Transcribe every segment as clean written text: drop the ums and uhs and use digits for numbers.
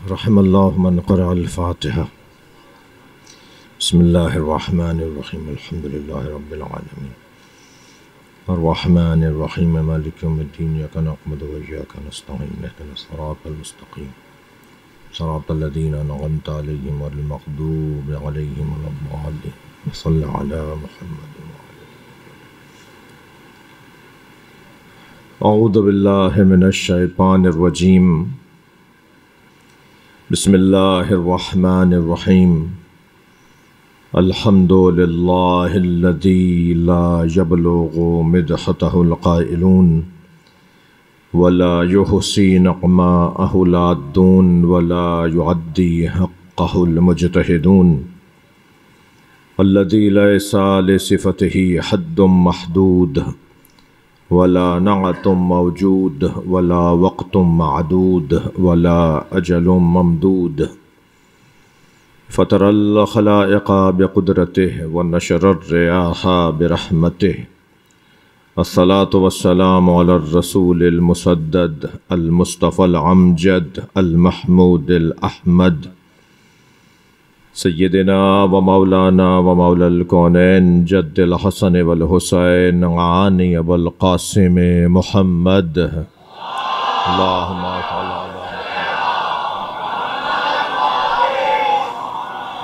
رحم اللہ من قرأ الفاتحہ بسم اللہ الرحمن الرحیم الحمد للہ رب العالمین الرحمن الرحیم مالک یوم الدین ایاک نعبد و ایاک نستعین اهدنا الصراط المستقیم صراط الذین انعمت علیہم غیر المغضوب علیہم ولا الضالین صلی علی محمد اعوذ باللہ من الشیطان الرجیم بسم اللہ الرحمن الرحیم الحمد للہ الذی لا یبلغ مدحتہ القائلون ولا یحصی نعماءہ العادون ولا یعدی حقہ المجتہدون الذی لیس لصفتہ حد محدود ولا نعت موجود ولا وقت معدود ولا اجل ممدود فطر الخلائق بقدرته ونشر الرياح برحمته الصلاة والسلام على الرسول المسدد المصطفى العمجد المحمود الأحمد سیدنا و مولانا و مولا الکونین جد الحسن والحسین عانی ابو القاسم محمد اللہم صل علی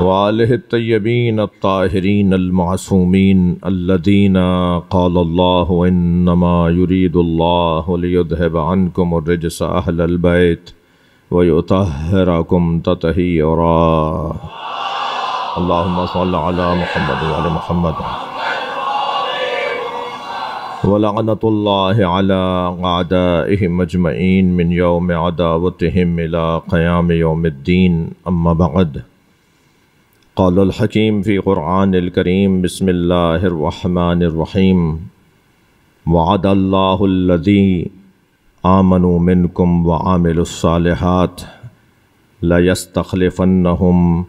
وآلہ الطیبین الطاہرین المعصومین الذین قال اللہ انما یرید اللہ لیذہب عنکم الرجس اہل البیت ویطہرکم تطہیرا اللہم صل علی محمد وعلی محمد ولعنت اللہ علی اعدائہم اجمعین من یوم عداوتہم الى قیام یوم الدین اما بعد قال الحکیم فی قرآن الکریم بسم اللہ الرحمن الرحیم وعد اللہ الذی آمنوا منکم وعاملوا الصالحات لیستخلفنہم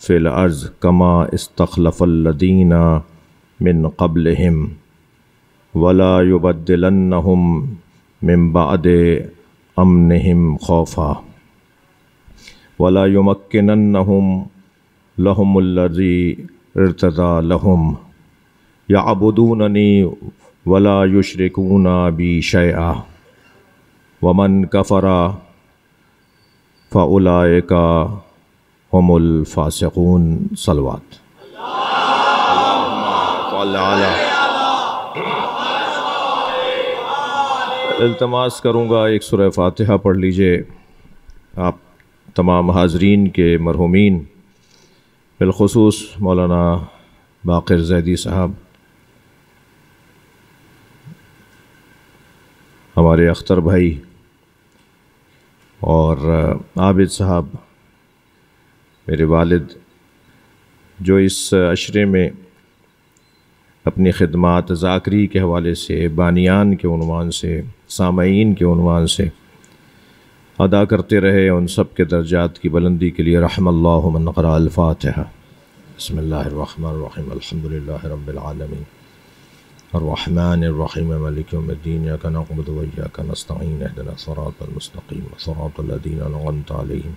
فی الارض کما استخلف الذین من قبلہم ولا یبدلنہم من بعد امنہم خوفا ولا یمکننہم لہم الذی ارتضی لہم یعبدوننی ولا یشرکون بی شیئا ومن کفر فاولئک ہم الفاسقون صلوات التماس کروں گا ایک سورہ فاتحہ پڑھ لیجئے آپ تمام حاضرین کے مرحومین بالخصوص مولانا باقر زیدی صاحب ہمارے اختر بھائی اور عابد صاحب میرے والد جو اس عشرے میں اپنی خدمات ذاکری کے حوالے سے بانیان کے عنوان سے سامعین کے عنوان سے ادا کرتے رہے ان سب کے درجات کی بلندی کے لیے رحم اللہ من قرأ الفاتحہ بسم اللہ الرحمن الرحیم الحمد للہ رب العالمین الرحمن الرحیم مالک یوم الدین ایاک نعبد و ایاک نستعین اهدنا الصراط المستقیم صراط الذین انعمت علیہم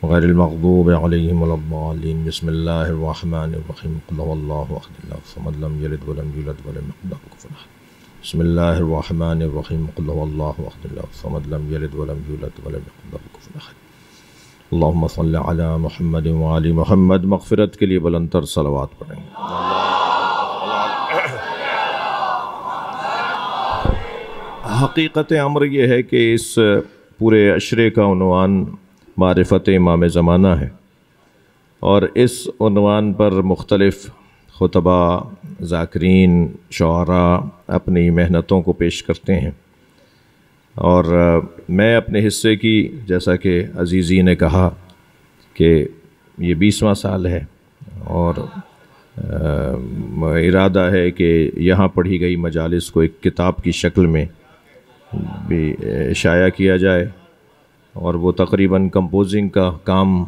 غیر المغضوب علیہم ولا الضالین بسم اللہ الرحمن الرحیم قل هو اللہ احد اللہ الصمد لم یلد ولم یولد ولم یکن له کفوا احد بسم اللہ الرحمن الرحیم قل هو اللہ احد اللہ الصمد لم یلد ولم یولد ولم یکن له کفوا احد اللہم صل علی محمد وعلی محمد مغفرت کے لیے بلند تر صلوات پڑھیں حقیقت امر یہ ہے کہ اس پورے عشرے کا عنوان معرفت امام زمانہ ہے اور اس عنوان پر مختلف خطبہ ذاکرین شعراء اپنی محنتوں کو پیش کرتے ہیں اور میں اپنے حصے کی جیسا کہ عزیزی نے کہا کہ یہ 20واں سال ہے اور ارادہ ہے کہ یہاں پڑھی گئی مجالس کو ایک کتاب کی شکل میں بھی شائع کیا جائے اور وہ تقریباً کمپوزنگ کا کام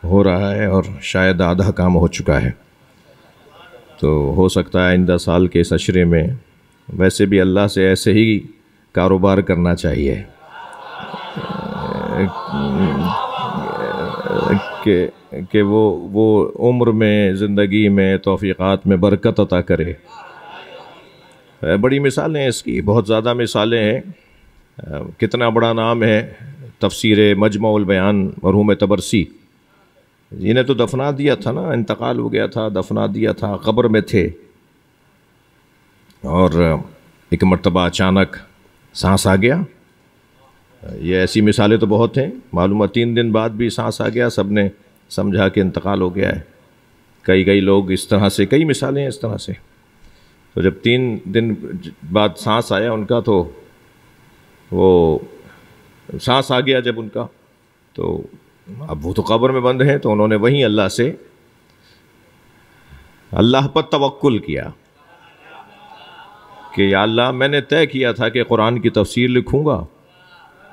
ہو رہا ہے اور شاید آدھا کام ہو چکا ہے تو ہو سکتا ہے آئندہ سال کے اس عشرے میں ویسے بھی اللہ سے ایسے ہی کاروبار کرنا چاہیے کہ وہ عمر میں، زندگی میں، توفیقات میں برکت عطا کرے۔ بڑی مثالیں ہیں اس کی، بہت زیادہ مثالیں ہیں۔ کتنا بڑا نام ہے تفسیر مجمع البیان مرحوم طبرسی، انہیں تو دفنا دیا تھا نا، انتقال ہو گیا تھا، دفنا دیا تھا، قبر میں تھے، اور ایک مرتبہ اچانک سانس آ گیا۔ یہ ایسی مثالیں تو بہت ہیں، معلوم ہے 3 دن بعد بھی سانس آ گیا، سب نے سمجھا کہ انتقال ہو گیا ہے۔ کئی لوگ اس طرح سے، کئی مثالیں ہیں اس طرح سے۔ تو جب 3 دن بعد سانس آیا ان کا، تو وہ سانس آ گیا جب ان کا، تو اب وہ تو قبر میں بند ہیں، تو انہوں نے وہیں اللہ سے، اللہ پر توکل کیا کہ یا اللہ میں نے طے کیا تھا کہ قرآن کی تفسیر لکھوں گا،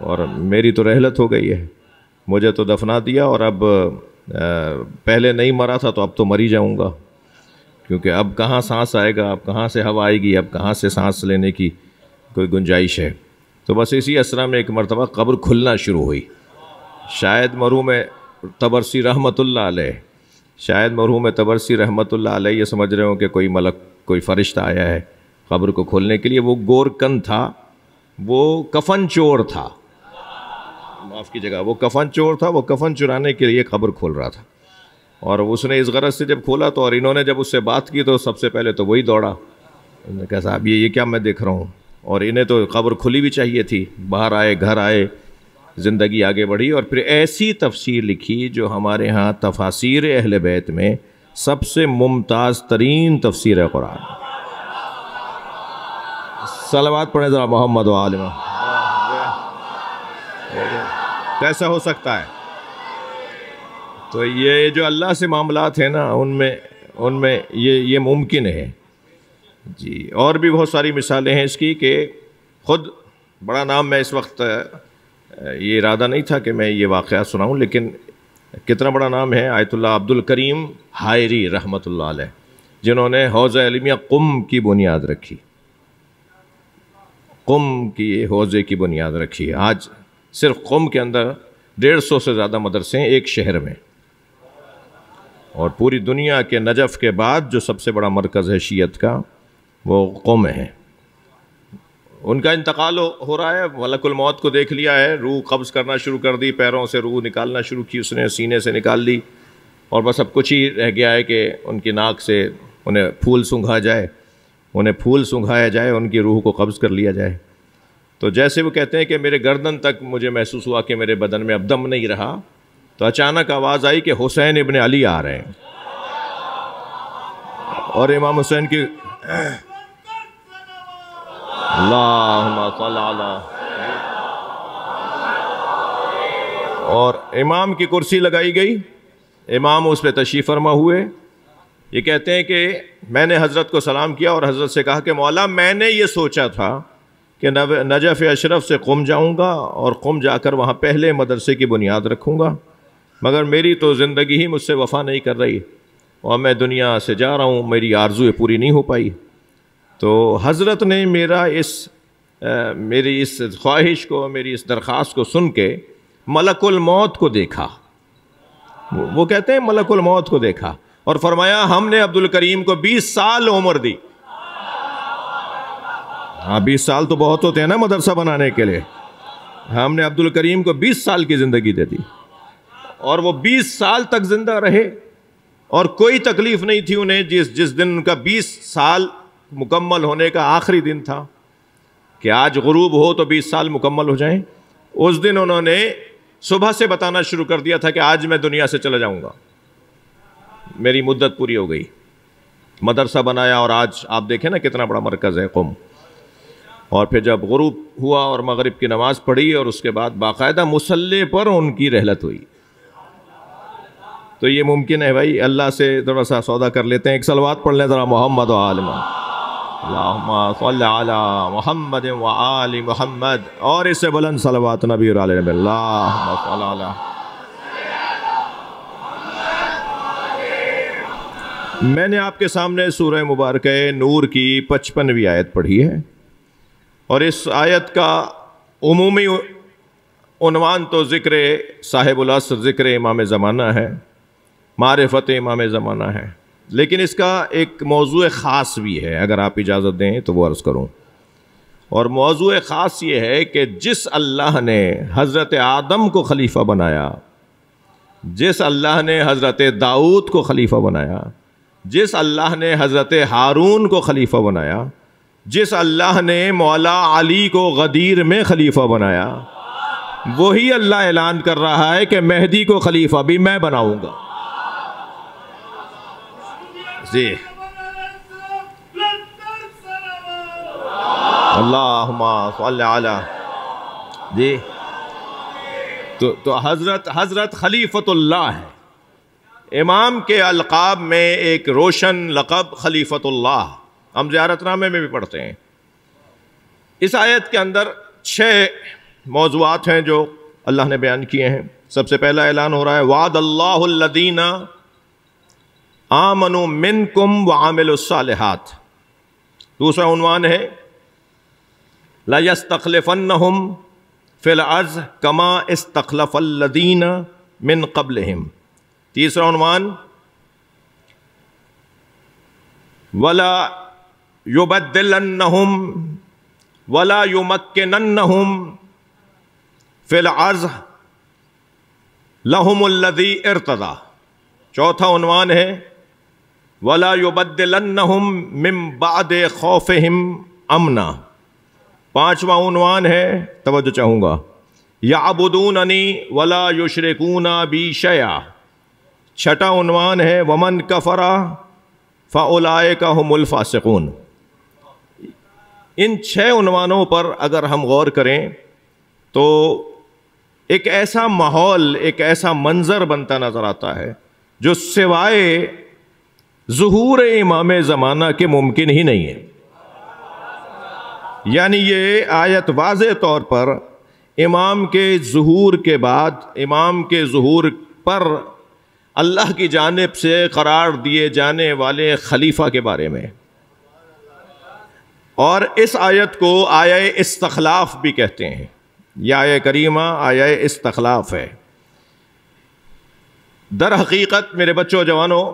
اور میری تو رحلت ہو گئی ہے، مجھے تو دفنا دیا، اور اب پہلے نہیں مرا تھا تو اب تو مر ہی جاؤں گا، کیونکہ اب کہاں سانس آئے گا، اب کہاں سے ہوا آئے گی، اب کہاں سے سانس لینے کی کوئی گنجائش ہے۔ تو بس اسی اسرا میں ایک مرتبہ قبر کھلنا شروع ہوئی۔ شاید مرحوم طبرسی رحمۃ اللہ علیہ، شاید مرحوم طبرسی رحمۃ اللہ علیہ یہ سمجھ رہے ہوں کہ کوئی ملک، کوئی فرشتہ آیا ہے قبر کو کھولنے کے لیے۔ وہ گورکن تھا، وہ کفن چور تھا، معاف کی جگہ، وہ کفن چور تھا، وہ کفن چرانے کے لیے قبر کھول رہا تھا، اور اس نے اس غرض سے جب کھولا تو، اور انہوں نے جب اس سے بات کی تو سب سے پہلے تو وہی دوڑا، انہوں نے کہا صاحب یہ کیا میں دیکھ رہا ہوں، اور انہیں تو قبر کھلی بھی چاہیے تھی۔ باہر آئے، گھر آئے، زندگی آگے بڑھی، اور پھر ایسی تفسیر لکھی جو ہمارے ہاں تفاسیر اہل بیت میں سب سے ممتاز ترین تفسیر ہے قرآن۔ صلوات پڑھیں ذرا محمد و آل محمد۔ کیسا ہو سکتا ہے؟ تو یہ جو اللہ سے معاملات ہیں نا، ان میں یہ ممکن ہے جی۔ اور بھی بہت ساری مثالیں ہیں اس کی، کہ خود بڑا نام، میں اس وقت یہ ارادہ نہیں تھا کہ میں یہ واقعہ سناؤں، لیکن کتنا بڑا نام ہے آیت اللہ عبد الکریم حائری رحمۃ اللہ علیہ، جنہوں نے حوضہ علمیہ قم کی بنیاد رکھی، قم کی حوضے کی بنیاد رکھی۔ آج صرف قم کے اندر 150 سے زیادہ مدرسے ہیں ایک شہر میں، اور پوری دنیا کے نجف کے بعد جو سب سے بڑا مرکز ہے شیعت کا، وہ قم ہے۔ ان کا انتقال ہو رہا ہے، ملک الموت کو دیکھ لیا ہے، روح قبض کرنا شروع کر دی، پیروں سے روح نکالنا شروع کی اس نے، سینے سے نکال لی، اور بس اب کچھ ہی رہ گیا ہے کہ ان کی ناک سے انہیں پھول سنگھایا جائے، ان کی روح کو قبض کر لیا جائے۔ تو جیسے وہ کہتے ہیں کہ میرے گردن تک مجھے محسوس ہوا کہ میرے بدن میں اب دم نہیں رہا، تو اچانک آواز آئی کہ حسین ابن علی آ رہے ہیں، اور امام حسین کی اللہم صل علی، اور امام کی کرسی لگائی گئی، امام اس پہ تشریف فرما ہوئے۔ یہ کہتے ہیں کہ میں نے حضرت کو سلام کیا اور حضرت سے کہا کہ مولا میں نے یہ سوچا تھا کہ نجف اشرف سے قم جاؤں گا اور قم جا کر وہاں پہلے مدرسے کی بنیاد رکھوں گا، مگر میری تو زندگی ہی مجھ سے وفا نہیں کر رہی، اور میں دنیا سے جا رہا ہوں، میری آرزو پوری نہیں ہو پائی۔ تو حضرت نے میری اس خواہش کو، میری اس درخواست کو سن کے ملک الموت کو دیکھا، وہ کہتے ہیں ملک الموت کو دیکھا، اور فرمایا ہم نے عبد الکریم کو 20 سال عمر دی۔ ہاں 20 سال تو بہت ہوتے ہیں نا مدرسہ بنانے کے لیے، ہم نے عبد الکریم کو 20 سال کی زندگی دے دی، اور وہ 20 سال تک زندہ رہے، اور کوئی تکلیف نہیں تھی انہیں۔ جس دن ان کا 20 سال مکمل ہونے کا آخری دن تھا کہ آج غروب ہو تو 20 سال مکمل ہو جائیں، اس دن انہوں نے صبح سے بتانا شروع کر دیا تھا کہ آج میں دنیا سے چلا جاؤں گا، میری مدت پوری ہو گئی۔ مدرسہ بنایا، اور آج آپ دیکھیں نا کتنا بڑا مرکز ہے قم۔ اور پھر جب غروب ہوا اور مغرب کی نماز پڑھی، اور اس کے بعد باقاعدہ مصلی پر ان کی رحلت ہوئی۔ تو یہ ممکن ہے بھائی، اللہ سے ذرا سا سودا کر لیتے ہیں۔ ایک صلوات پڑھ لیں ذرا محمد و آل محمد، اللہم صل علی محمد و آل محمد، اور اس سے بلند صلوات نبی اور آل نبی، اللہم صل علی۔ میں نے آپ کے سامنے سورہ مبارکہ نور کی 55ویں آیت پڑھی ہے، اور اس آیت کا عنوان تو ذکر صاحب العصر، ذکر امام زمانہ ہے، معرفت امام زمانہ ہے، لیکن اس کا ایک موضوع خاص بھی ہے، اگر آپ اجازت دیں تو وہ عرض کروں. اور موضوع خاص یہ ہے کہ جس اللہ نے حضرت آدم کو خلیفہ بنایا، جس اللہ نے حضرت داؤد کو خلیفہ بنایا، جس اللہ نے حضرت ہارون کو خلیفہ بنایا، جس اللہ نے مولا علی کو غدیر میں خلیفہ بنایا، وہی اللہ اعلان کر رہا ہے کہ مہدی کو خلیفہ بھی میں بناؤں گا. جی اللہم صلی علی جی تو حضرت خلیفۃ اللہ ہے. امام کے القاب میں ایک روشن لقب خلیفۃ اللہ ہم زیارت نامے میں بھی پڑھتے ہیں. اس آیت کے اندر 6 موضوعات ہیں جو اللہ نے بیان کیے ہیں. سب سے پہلا اعلان ہو رہا ہے وعد اللہ الذین آمنوا منکم وعملوا الصالحات. دوسرا عنوان ہے لَيَسْتَخْلِفَنَّهُمْ فِي الْأَرْضِ كَمَا اسْتَخْلَفَ الَّذِينَ مِنْ قَبْلِهِمْ. تیسرا عنوان وَلَا يُبَدِّلَنَّهُمْ وَلَا يُمَكِّنَنَّهُمْ فِي الْأَرْضِ لَهُمُ الَّذِي ارْتَضَىٰ. چوتھا عنوان ہے وَلَا يُبَدِّلَنَّهُمْ مِنْ بَعْدِ خَوْفِهِمْ أَمْنًا. پانچواں عنوان ہے، توجہ چاہوں گا، یعبدوننی ولا یشرکون بی شیئا. چھٹا عنوان ہے ومن کفر فاولئک هم الفاسقون. ان 6 عنوانوں پر اگر ہم غور کریں تو ایک ایسا ماحول، ایک ایسا منظر بنتا نظر آتا ہے جو سوائے ظہور امام زمانہ کے ممکن ہی نہیں ہے. یعنی یہ آیت واضح طور پر امام کے ظہور کے بعد، امام کے ظہور پر اللہ کی جانب سے قرار دیے جانے والے خلیفہ کے بارے میں. اور اس آیت کو آیہ استخلاف بھی کہتے ہیں. یہ آیہ کریمہ آیہ استخلاف ہے. در حقیقت میرے بچوں جوانوں،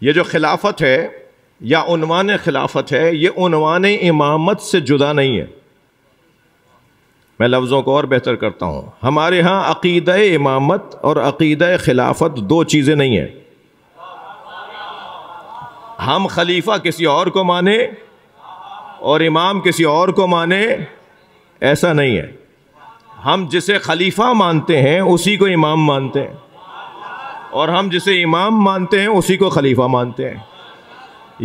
یہ جو خلافت ہے یا عنوان خلافت ہے، یہ عنوان امامت سے جدا نہیں ہے. میں لفظوں کو اور بہتر کرتا ہوں. ہمارے ہاں عقیدہ امامت اور عقیدہ خلافت 2 چیزیں نہیں ہیں. ہم خلیفہ کسی اور کو مانے اور امام کسی اور کو مانے، ایسا نہیں ہے. ہم جسے خلیفہ مانتے ہیں اسی کو امام مانتے ہیں، اور ہم جسے امام مانتے ہیں اسی کو خلیفہ مانتے ہیں.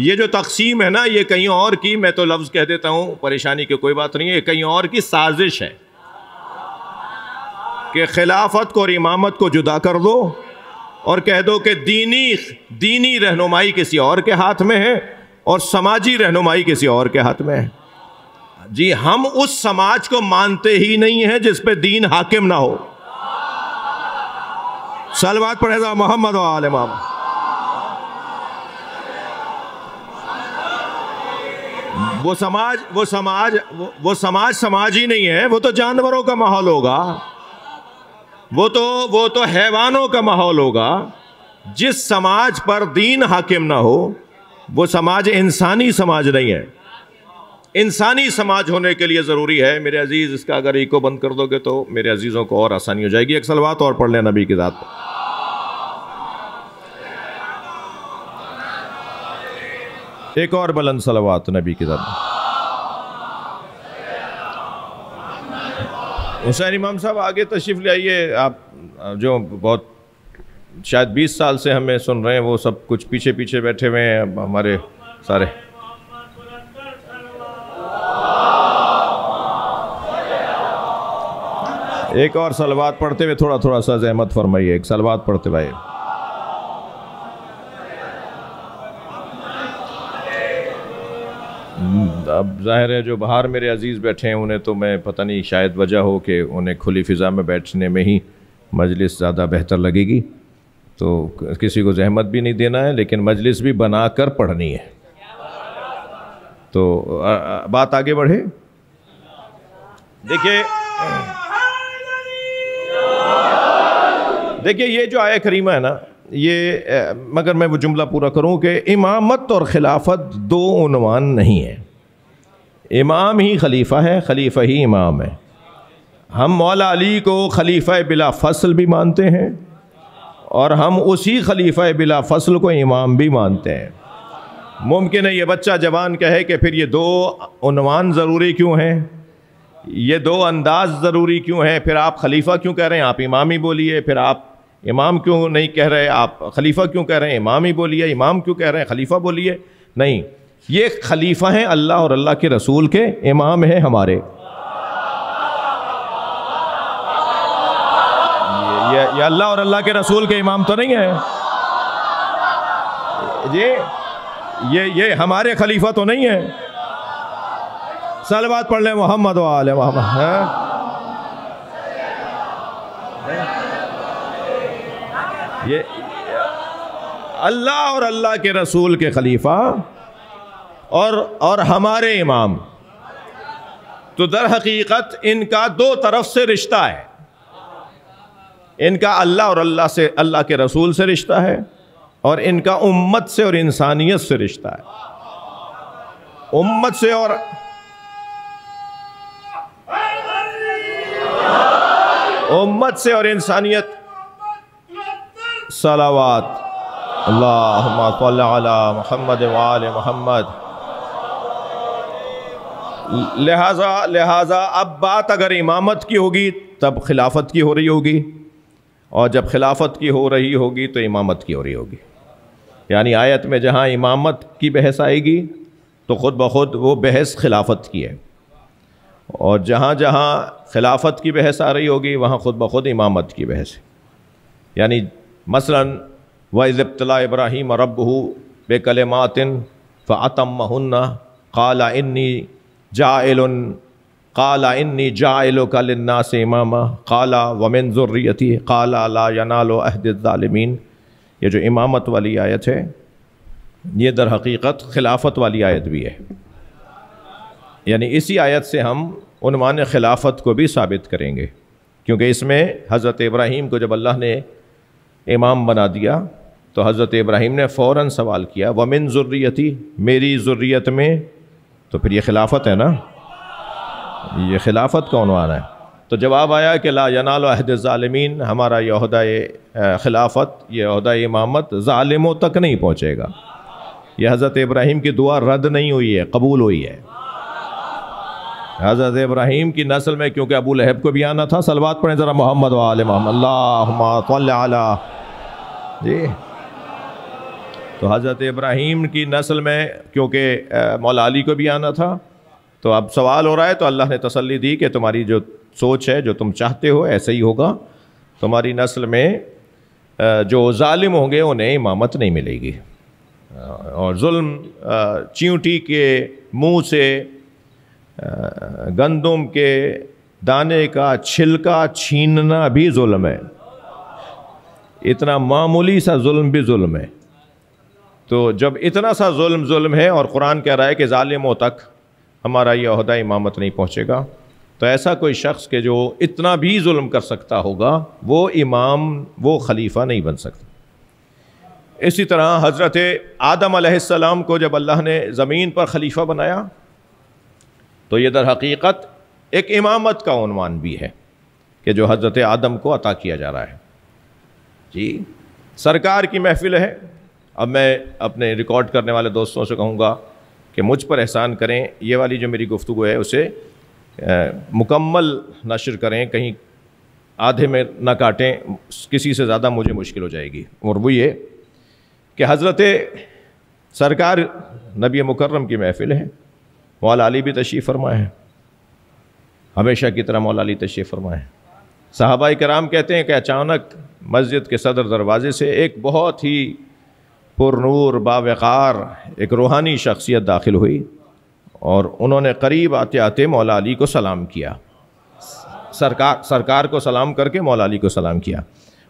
یہ جو تقسیم ہے نا، یہ کہیں اور کی، میں تو لفظ کہہ دیتا ہوں، پریشانی کی کوئی بات نہیں ہے، یہ کہیں اور کی سازش ہے کہ خلافت کو اور امامت کو جدا کر دو اور کہہ دو کہ دینی رہنمائی کسی اور کے ہاتھ میں ہے اور سماجی رہنمائی کسی اور کے ہاتھ میں ہے. جی ہم اس سماج کو مانتے ہی نہیں ہیں جس پہ دین حاکم نہ ہو. صلوات پڑھے گا محمد و آل محمد. وہ سماج ہی نہیں ہے، وہ تو جانوروں کا ماحول ہوگا، وہ تو حیوانوں کا ماحول ہوگا. جس سماج پر دین حاکم نہ ہو وہ سماج انسانی سماج نہیں ہے. انسانی سماج ہونے کے لیے ضروری ہے میرے عزیز، اس کا اگر ایکو بند کر دو گے تو میرے عزیزوں کو اور آسانی ہو جائے گی. ایک صلوات اور پڑھ لیں نبی کی ذات پر. ایک اور بلند صلوات نبی کی ذات پر. حسین امام صاحب آگے تشریف لے آئیے. آپ جو بہت شاید 20 سال سے ہمیں سن رہے ہیں، وہ سب کچھ پیچھے پیچھے بیٹھے ہوئے ہیں ہمارے سارے. ایک اور صلوات پڑھتے ہوئے تھوڑا سا زحمت فرمائیے. ایک صلوات پڑھتے بھائی. اب ظاہر ہے جو باہر میرے عزیز بیٹھے ہیں انہیں تو میں پتہ نہیں، شاید وجہ ہو کہ انہیں کھلی فضا میں بیٹھنے میں ہی مجلس زیادہ بہتر لگے گی، تو کسی کو زحمت بھی نہیں دینا ہے، لیکن مجلس بھی بنا کر پڑھنی ہے. تو بات آگے بڑھے. دیکھیے دیکھیے یہ جو آیہ کریمہ ہے نا، یہ مگر میں وہ جملہ پورا کروں کہ امامت اور خلافت دو عنوان نہیں ہیں. امام ہی خلیفہ ہے، خلیفہ ہی امام ہے. ہم مولا علی کو خلیفہ بلا فصل بھی مانتے ہیں اور ہم اسی خلیفہ بلا فصل کو امام بھی مانتے ہیں. ممکن ہے یہ بچہ جوان کہے کہ پھر یہ دو عنوان ضروری کیوں ہیں، یہ دو انداز ضروری کیوں ہیں، پھر آپ خلیفہ کیوں کہہ رہے ہیں، آپ امام ہی بولیے، پھر آپ امام کیوں نہیں کہہ رہے، آپ خلیفہ کیوں کہہ رہے ہیں، امام ہی بولیے، امام کیوں کہہ رہے ہیں، خلیفہ بولیے. نہیں، یہ خلیفہ ہیں اللہ اور اللہ کے رسول کے، امام ہیں ہمارے. یہ اللہ اور اللہ کے رسول کے امام تو نہیں ہیں یہ ہمارے خلیفہ تو نہیں ہیں. صلوات پڑھ لیں محمد و آل محمد. یہ اللہ اور اللہ کے رسول کے خلیفہ اور ہمارے امام، تو در حقیقت ان کا دو طرف سے رشتہ ہے. ان کا اللہ اور اللہ کے رسول سے رشتہ ہے، اور ان کا امت سے اور انسانیت سے رشتہ ہے. امت سے اور انسانیت. صلوات اللہم صل علی محمد و آل محمد. لہٰذا اب بات اگر امامت کی ہوگی تب خلافت کی ہو رہی ہوگی، اور جب خلافت کی ہو رہی ہوگی تو امامت کی ہو رہی ہوگی. یعنی آیت میں جہاں امامت کی بحث آئے گی تو خود بخود وہ بحث خلافت کی ہے، اور جہاں جہاں خلافت کی بحث آ رہی ہوگی وہاں خود بخود امامت کی بحث ہے. یعنی مثلاً وَإِذِ ابْتَلَىٰ إِبْرَاهِيمَ رَبُّهُ بِكَلِمَاتٍ فَأَتَمَّهُنَّ قَالَ إِنِّي جَاعِلُكَ لِلنَّاسِ إِمَامًا قَالَ وَمِنْ ذُرِّيَّتِي قَالَ لَا يَنَالُ عَهْدِ الظَّالِمِينَ. یہ جو امامت والی آیت ہے یہ در حقیقت خلافت والی آیت بھی ہے. یعنی اسی آیت سے ہم عنوان خلافت کو بھی ثابت کریں گے، کیونکہ اس میں حضرت ابراہیم کو جب اللہ نے امام بنا دیا تو حضرت ابراہیم نے فوراً سوال کیا وَمِن ذُرِّيَّتِي، میری ذریت میں، تو پھر یہ خلافت ہے نا، یہ خلافت کا عنوان ہے. تو جواب آیا کہ لا ینال عہد الظالمین، ہمارا یہ عہدہ خلافت، یہ عہدہ امامت ظالموں تک نہیں پہنچے گا. یہ حضرت ابراہیم کی دعا رد نہیں ہوئی ہے، قبول ہوئی ہے. حضرت ابراہیم کی نسل میں کیونکہ ابو لہب کو بھی آنا تھا. صلوات پڑھیں ذرا محمد و آل محمد. اللہم صل علی. جی تو حضرت ابراہیم کی نسل میں کیونکہ مولا علی کو بھی آنا تھا، تو اب سوال ہو رہا ہے تو اللہ نے تسلی دی کہ تمہاری جو سوچ ہے، جو تم چاہتے ہو ایسا ہی ہوگا. تمہاری نسل میں جو ظالم ہوں گے انہیں امامت نہیں ملے گی، اور ظلم چیونٹی کے منہ سے گندم کے دانے کا چھلکا چھیننا بھی ظلم ہے. اتنا معمولی سا ظلم بھی ظلم ہے. تو جب اتنا سا ظلم ہے اور قرآن کہہ رہا ہے کہ ظالموں تک ہمارا یہ عہدہ امامت نہیں پہنچے گا، تو ایسا کوئی شخص کہ جو اتنا بھی ظلم کر سکتا ہوگا وہ امام، وہ خلیفہ نہیں بن سکتا. اسی طرح حضرت آدم علیہ السلام کو جب اللہ نے زمین پر خلیفہ بنایا تو یہ در حقیقت ایک امامت کا عنوان بھی ہے کہ جو حضرت آدم کو عطا کیا جا رہا ہے. جی سرکار کی محفل ہے. اب میں اپنے ریکارڈ کرنے والے دوستوں سے کہوں گا کہ مجھ پر احسان کریں، یہ والی جو میری گفتگو ہے اسے مکمل نشر کریں، کہیں آدھے میں نہ کاٹیں، کسی سے زیادہ مجھے مشکل ہو جائے گی. اور وہ یہ کہ حضرت سرکار نبی مکرم کی محفل ہے. مولا علی بھی تشریف فرمائے ہیں، ہمیشہ کی طرح مولا علی تشریف فرمائے ہیں. صحابہ کرام کہتے ہیں کہ اچانک مسجد کے صدر دروازے سے ایک بہت ہی پر نور باوقار ایک روحانی شخصیت داخل ہوئی، اور انہوں نے قریب آتے آتے مولا علی کو سلام کیا. سرکار کو سلام کر کے مولا علی کو سلام کیا،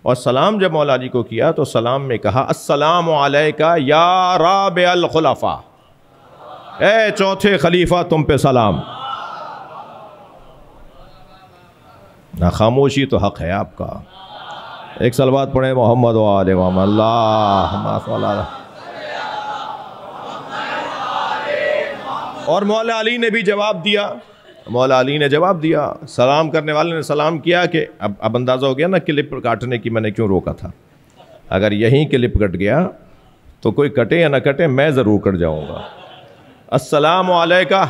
اور سلام جب مولا علی کو کیا تو سلام میں کہا السلام علیکہ یا رابع الخلفاء، اے چوتھے خلیفہ تم پہ سلام. خاموشی تو حق ہے آپ کا. ایک صلوات پڑھیں محمد و آل محمد، اللہم صل علی۔ اور مولا علی نے بھی جواب دیا، مولا علی نے جواب دیا، سلام کرنے والے نے سلام کیا کہ اب اندازہ ہو گیا نا کلپ کاٹنے کی میں نے کیوں روکا تھا، اگر یہیں کلپ کٹ گیا تو کوئی کٹے یا نہ کٹے میں ضرور کٹ جاؤں گا۔ السلام علیکہ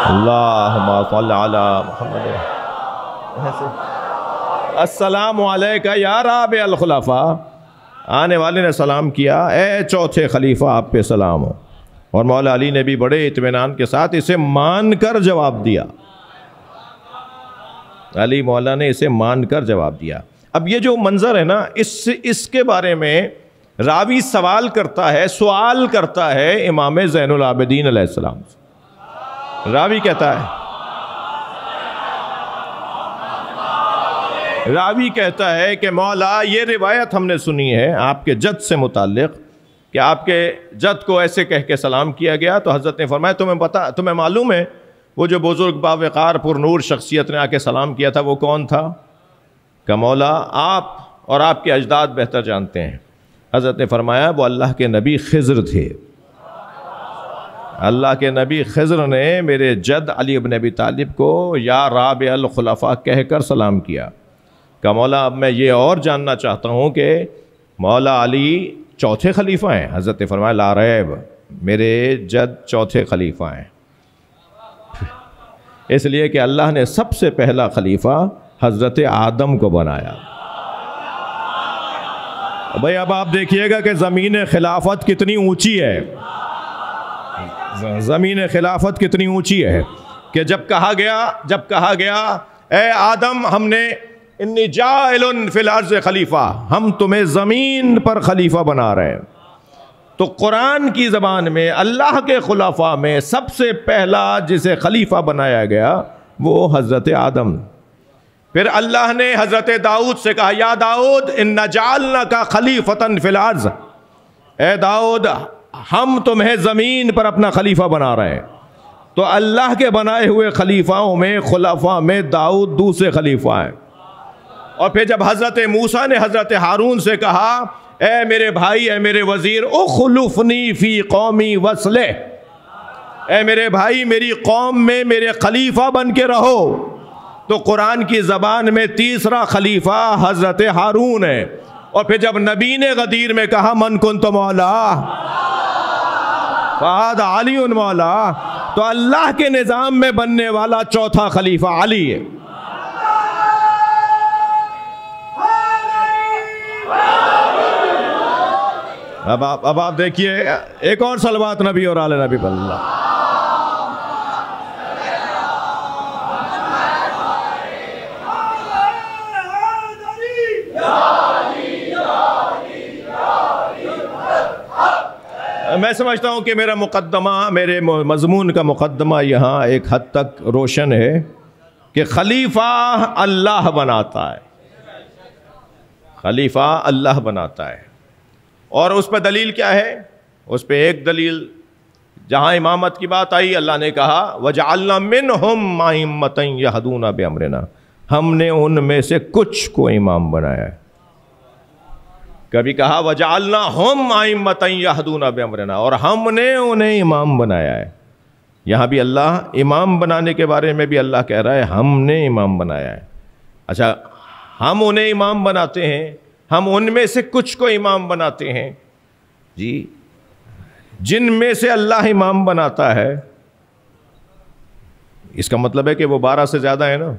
اللہم صل علی محمد، السلام علیکہ یا رابع الخلفاء، آنے والے نے سلام کیا، اے چوتھے خلیفہ آپ پہ سلام ہو۔ اور مولا علی نے بھی بڑے اطمینان کے ساتھ اسے مان کر جواب دیا، علی مولا نے اسے مان کر جواب دیا۔ اب یہ جو منظر ہے نا، اس کے بارے میں راوی سوال کرتا ہے امام زین العابدین علیہ السلام سے۔ راوی کہتا ہے کہ مولا یہ روایت ہم نے سنی ہے آپ کے جد سے متعلق کہ آپ کے جد کو ایسے کہہ کے سلام کیا گیا، تو حضرت نے فرمایا تمہیں معلوم ہے وہ جو بزرگ باوقار پر نور شخصیت نے آ کے سلام کیا تھا وہ کون تھا؟ کہ مولا آپ اور آپ کے اجداد بہتر جانتے ہیں۔ حضرت نے فرمایا وہ اللہ کے نبی خضر تھے، اللہ کے نبی خضر نے میرے جد علی ابن ابی طالب کو یا رابع الخلفاء کہہ کر سلام کیا۔ کہ مولا اب میں یہ اور جاننا چاہتا ہوں کہ مولا علی چوتھے خلیفہ ہیں؟ حضرت نے فرمایا لا ریب، میرے جد چوتھے خلیفہ ہیں، اس لیے کہ اللہ نے سب سے پہلا خلیفہ حضرت آدم کو بنایا۔ بھائی اب آپ دیکھیے گا کہ زمین خلافت کتنی اونچی ہے، زمین خلافت کتنی اونچی ہے کہ جب کہا گیا اے آدم ہم نے انی جاعل فی الارض خلیفہ، ہم تمہیں زمین پر خلیفہ بنا رہے ہیں، تو قرآن کی زبان میں اللہ کے خلفاء میں سب سے پہلا جسے خلیفہ بنایا گیا وہ حضرت آدم۔ پھر اللہ نے حضرت داؤد سے کہا یا داؤد انا جعلناک خلیفۃ فی الارض، اے داؤد ہم تمہیں زمین پر اپنا خلیفہ بنا رہے ہیں۔ تو اللہ کے بنائے ہوئے خلیفاؤں میں خلفاء میں داؤد دوسرے خلیفہ ہیں۔ اور پھر جب حضرت موسیٰ نے حضرت ہارون سے کہا اے میرے بھائی، اے میرے وزیر، اخلفنی فی قومی وصلح، اے میرے بھائی میری قوم میں میرے خلیفہ بن کے رہو، تو قرآن کی زبان میں تیسرا خلیفہ حضرت ہارون ہے۔ اور پھر جب نبی نے غدیر میں کہا من کنت مولا فہذا علی مولا، تو اللہ کے نظام میں بننے والا چوتھا خلیفہ علی ہے۔ اب آپ دیکھیے ایک اور صلوات نبی اور آل نبی پر اللہ۔ میں سمجھتا ہوں کہ میرا مقدمہ، میرے مضمون کا مقدمہ یہاں ایک حد تک روشن ہے کہ خلیفہ اللہ بناتا ہے، خلیفہ اللہ بناتا ہے۔ اور اس پہ دلیل کیا ہے؟ اس پہ ایک دلیل جہاں امامت کی بات آئی اللہ نے کہا وَجَعَلْنَا مِنْهُمْ أَئِمَّةً يَهْدُونَ بِأَمْرِنَا، ہم نے ان میں سے کچھ کو امام بنایا ہے۔ کبھی کہا وَجَعَلْنَاهُمْ أَئِمَّةً يَهْدُونَ بِأَمْرِنَا، اور ہم نے انہیں امام بنایا ہے۔ یہاں بھی اللہ امام بنانے کے بارے میں بھی اللہ کہہ رہا ہے ہم نے امام بنایا ہے۔ اچھا ہم انہیں امام بناتے ہیں، ہم ان میں سے کچھ کو امام بناتے ہیں، جی جن میں سے اللہ امام بناتا ہے، اس کا مطلب ہے کہ وہ 12 سے زیادہ ہیں نا۔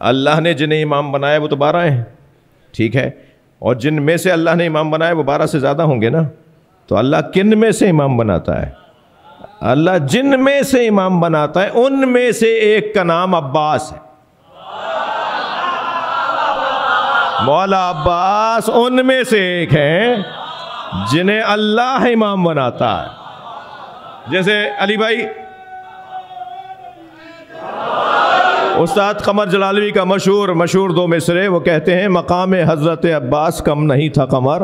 اللہ نے جنہیں امام بنایا وہ تو 12 ہیں، ٹھیک ہے، اور جن میں سے اللہ نے امام بنایا وہ 12 سے زیادہ ہوں گے نا۔ تو اللہ کن میں سے امام بناتا ہے؟ اللہ جن میں سے امام بناتا ہے ان میں سے ایک کا نام عباس ہے۔ مولا عباس ان میں سے ایک ہیں جنہیں اللہ امام بناتا ہے۔ جیسے علی بھائی استاد قمر جلالوی کا مشہور 2 مصرے، وہ کہتے ہیں مقام حضرت عباس کم نہیں تھا قمر،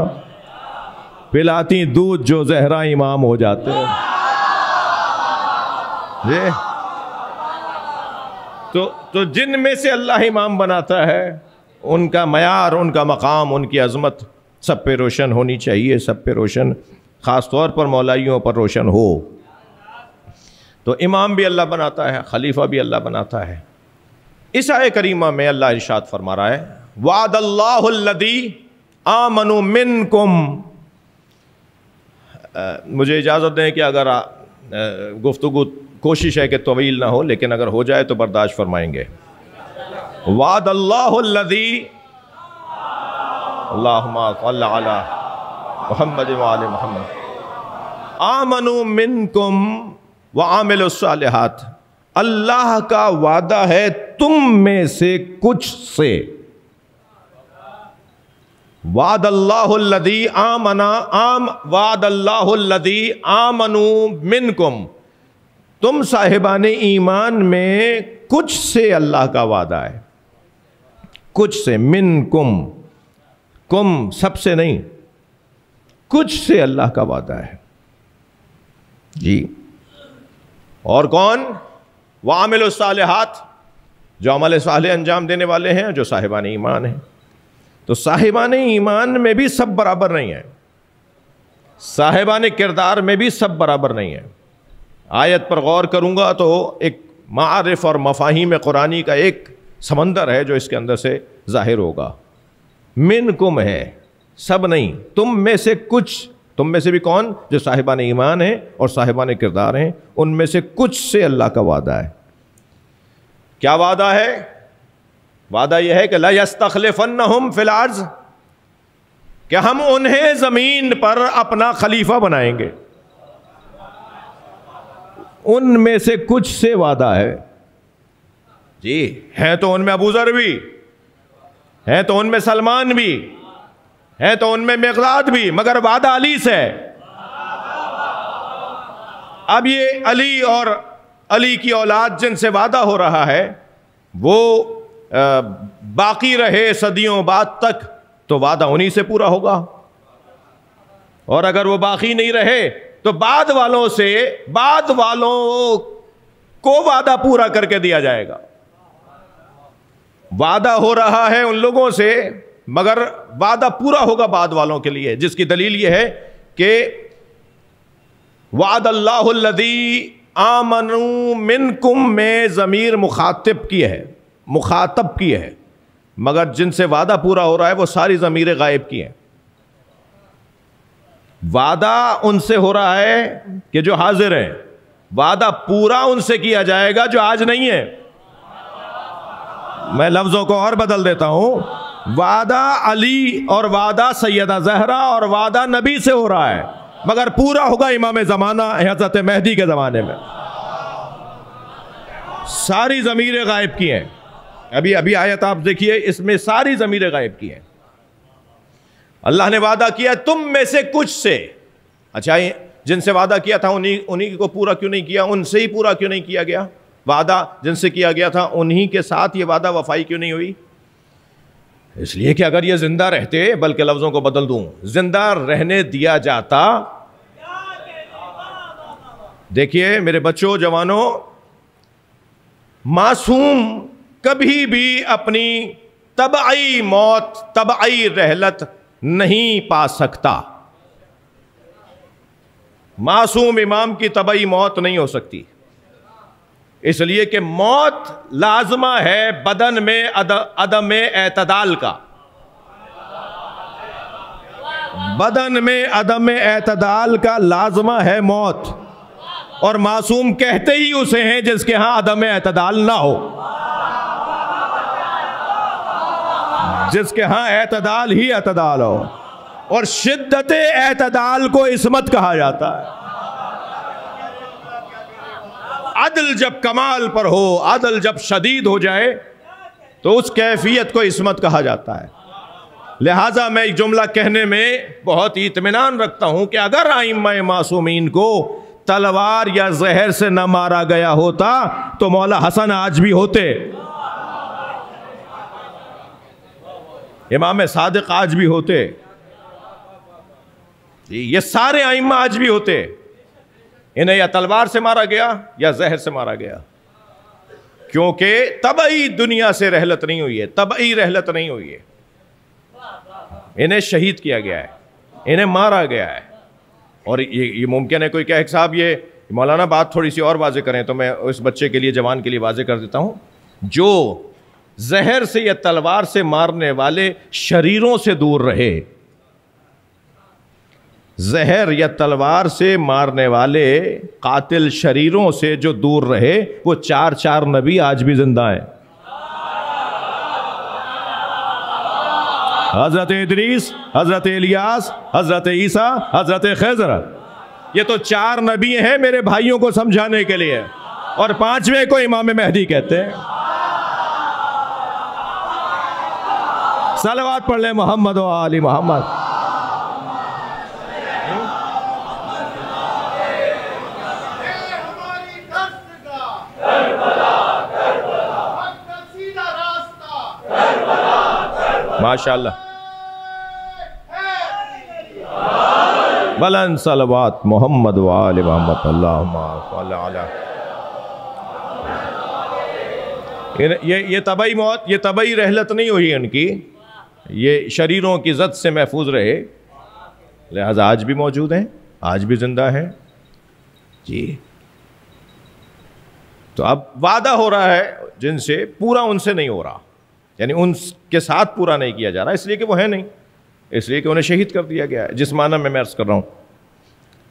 پلاتی دودھ جو زہرا امام ہو جاتے ہیں۔ تو جن میں سے اللہ امام بناتا ہے ان کا معیار، ان کا مقام، ان کی عظمت سب پہ روشن ہونی چاہیے، سب پہ روشن، خاص طور پر مولائیوں پر روشن ہو۔ تو امام بھی اللہ بناتا ہے، خلیفہ بھی اللہ بناتا ہے۔ اس آیت کریمہ میں اللہ ارشاد فرما رہا ہے وعد اللہ الذی آمنوا منکم۔ مجھے اجازت دیں کہ اگر گفتگو کوشش ہے کہ طویل نہ ہو، لیکن اگر ہو جائے تو برداشت فرمائیں گے۔ وعد اللہ الذی، اللہم صل علی محمد وآل محمد، آمنوا منکم وعاملوا الصالحات، اللہ کا وعدہ ہے تم میں سے کچھ سے۔ وعد اللہ الذی وعد اللہ الذی آمنوا منکم، تم صاحبان ایمان میں کچھ سے اللہ کا وعدہ ہے، کچھ سے، منکم، کم سب سے نہیں، کچھ سے اللہ کا وعدہ ہے جی۔ اور کون؟ وعاملوا الصالحات، جو عمل صالح انجام دینے والے ہیں، جو صاحبان ایمان ہیں۔ تو صاحبان ایمان میں بھی سب برابر نہیں ہیں، صاحبان کردار میں بھی سب برابر نہیں ہیں۔ آیت پر غور کروں گا تو ایک معارف اور مفاہیم قرآنی کا ایک سمندر ہے جو اس کے اندر سے ظاہر ہوگا۔ منکم ہے، سب نہیں، تم میں سے کچھ، تم میں سے بھی کون؟ جو صاحبان ایمان ہیں اور صاحبان کردار ہیں، ان میں سے کچھ سے اللہ کا وعدہ ہے۔ کیا وعدہ ہے؟ وعدہ یہ ہے کہ لَيَسْتَخْلِفَنَّهُمْ فِي الْأَرْضِ، کہ ہم انہیں زمین پر اپنا خلیفہ بنائیں گے۔ ان میں سے کچھ سے وعدہ ہے جی، ہیں تو ان میں ابو ذر بھی، ہیں تو ان میں سلمان بھی، ہیں تو ان میں مقداد بھی، مگر وعدہ علی سے ہے۔ اب یہ علی اور علی کی اولاد جن سے وعدہ ہو رہا ہے وہ باقی رہے صدیوں بعد تک تو وعدہ انہی سے پورا ہوگا، اور اگر وہ باقی نہیں رہے تو بعد والوں سے، بعد والوں کو وعدہ پورا کر کے دیا جائے گا۔ وعدہ ہو رہا ہے ان لوگوں سے مگر وعدہ پورا ہوگا بعد والوں کے لیے، جس کی دلیل یہ ہے کہ وعد اللہ الذی آمنوا منکم میں ضمیر مخاطب کی ہے، مخاطب کی ہے، مگر جن سے وعدہ پورا ہو رہا ہے وہ ساری ضمیر غائب کی ہیں۔ وعدہ ان سے ہو رہا ہے کہ جو حاضر ہیں، وعدہ پورا ان سے کیا جائے گا جو آج نہیں ہے۔ میں لفظوں کو اور بدل دیتا ہوں، وعدہ علی اور وعدہ سیدہ زہرا اور وعدہ نبی سے ہو رہا ہے، مگر پورا ہوگا امام زمانہ حضرت مہدی کے زمانے میں۔ ساری ضمیر غائب کی ہیں، ابھی آیت آپ دیکھیے، اس میں ساری ضمیر غائب کی ہیں۔ اللہ نے وعدہ کیا تم میں سے کچھ سے، اچھا جن سے وعدہ کیا تھا انہی کو پورا کیوں نہیں کیا؟ ان سے ہی پورا کیوں نہیں کیا گیا؟ وعدہ جن سے کیا گیا تھا انہی کے ساتھ یہ وعدہ وفائی کیوں نہیں ہوئی؟ اس لیے کہ اگر یہ زندہ رہتے، بلکہ لفظوں کو بدل دوں، زندہ رہنے دیا جاتا۔ دیکھیے میرے بچوں، جوانوں، معصوم کبھی بھی اپنی طبعی موت، طبعی رحلت نہیں پا سکتا۔ معصوم امام کی طبعی موت نہیں ہو سکتی، اس لیے کہ موت لازمہ ہے بدن میں عدم اعتدال کا، بدن میں عدم اعتدال کا لازمہ ہے موت، اور معصوم کہتے ہی اسے ہیں جس کے ہاں عدم اعتدال نہ ہو، جس کے ہاں اعتدال ہی اعتدال ہو، اور شدت اعتدال کو عصمت کہا جاتا ہے۔ عدل جب کمال پر ہو، عدل جب شدید ہو جائے تو اس کیفیت کو عصمت کہا جاتا ہے۔ لہٰذا میں ایک جملہ کہنے میں بہت ہی اطمینان رکھتا ہوں کہ اگر ائمہ معصومین کو تلوار یا زہر سے نہ مارا گیا ہوتا تو مولا حسن آج بھی ہوتے، امام صادق آج بھی ہوتے، یہ سارے ائمہ آج بھی ہوتے، انہیں یا تلوار سے مارا گیا یا زہر سے مارا گیا۔ کیونکہ طبعی دنیا سے رحلت نہیں ہوئی ہے، طبعی رحلت نہیں ہوئی ہے، انہیں شہید کیا گیا ہے، انہیں مارا گیا ہے. اور یہ ممکن ہے کوئی کہے صاحب یہ مولانا بات تھوڑی سی اور واضح کریں، تو میں اس بچے کے لیے، جوان کے لیے واضح کر دیتا ہوں. جو زہر سے یا تلوار سے مارنے والے شریروں سے دور رہے، زہر یا تلوار سے مارنے والے قاتل شریروں سے جو دور رہے، وہ 4 نبی آج بھی زندہ ہیں. حضرت ادریس، حضرت الیاس، حضرت عیسیٰ، حضرت خضر، یہ تو 4 نبی ہیں میرے بھائیوں کو سمجھانے کے لیے، اور 5ویں کو امام مہدی کہتے ہیں. صلوات پڑھ لیں محمد و آل محمد. ماشاءاللہ، بلند صلوات محمد و آل محمد. اللہم صل علی. یہ طبعی موت، یہ طبعی رحلت نہیں ہوئی ان کی، یہ شریروں کی زد سے محفوظ رہے، لہذا آج بھی موجود ہیں، آج بھی زندہ ہیں. جی تو اب وعدہ ہو رہا ہے جن سے، پورا ان سے نہیں ہو رہا، یعنی ان کے ساتھ پورا نہیں کیا جا رہا، اس لیے کہ وہ ہے نہیں، اس لیے کہ انہیں شہید کر دیا گیا ہے، جس معنی میں عرض کر رہا ہوں.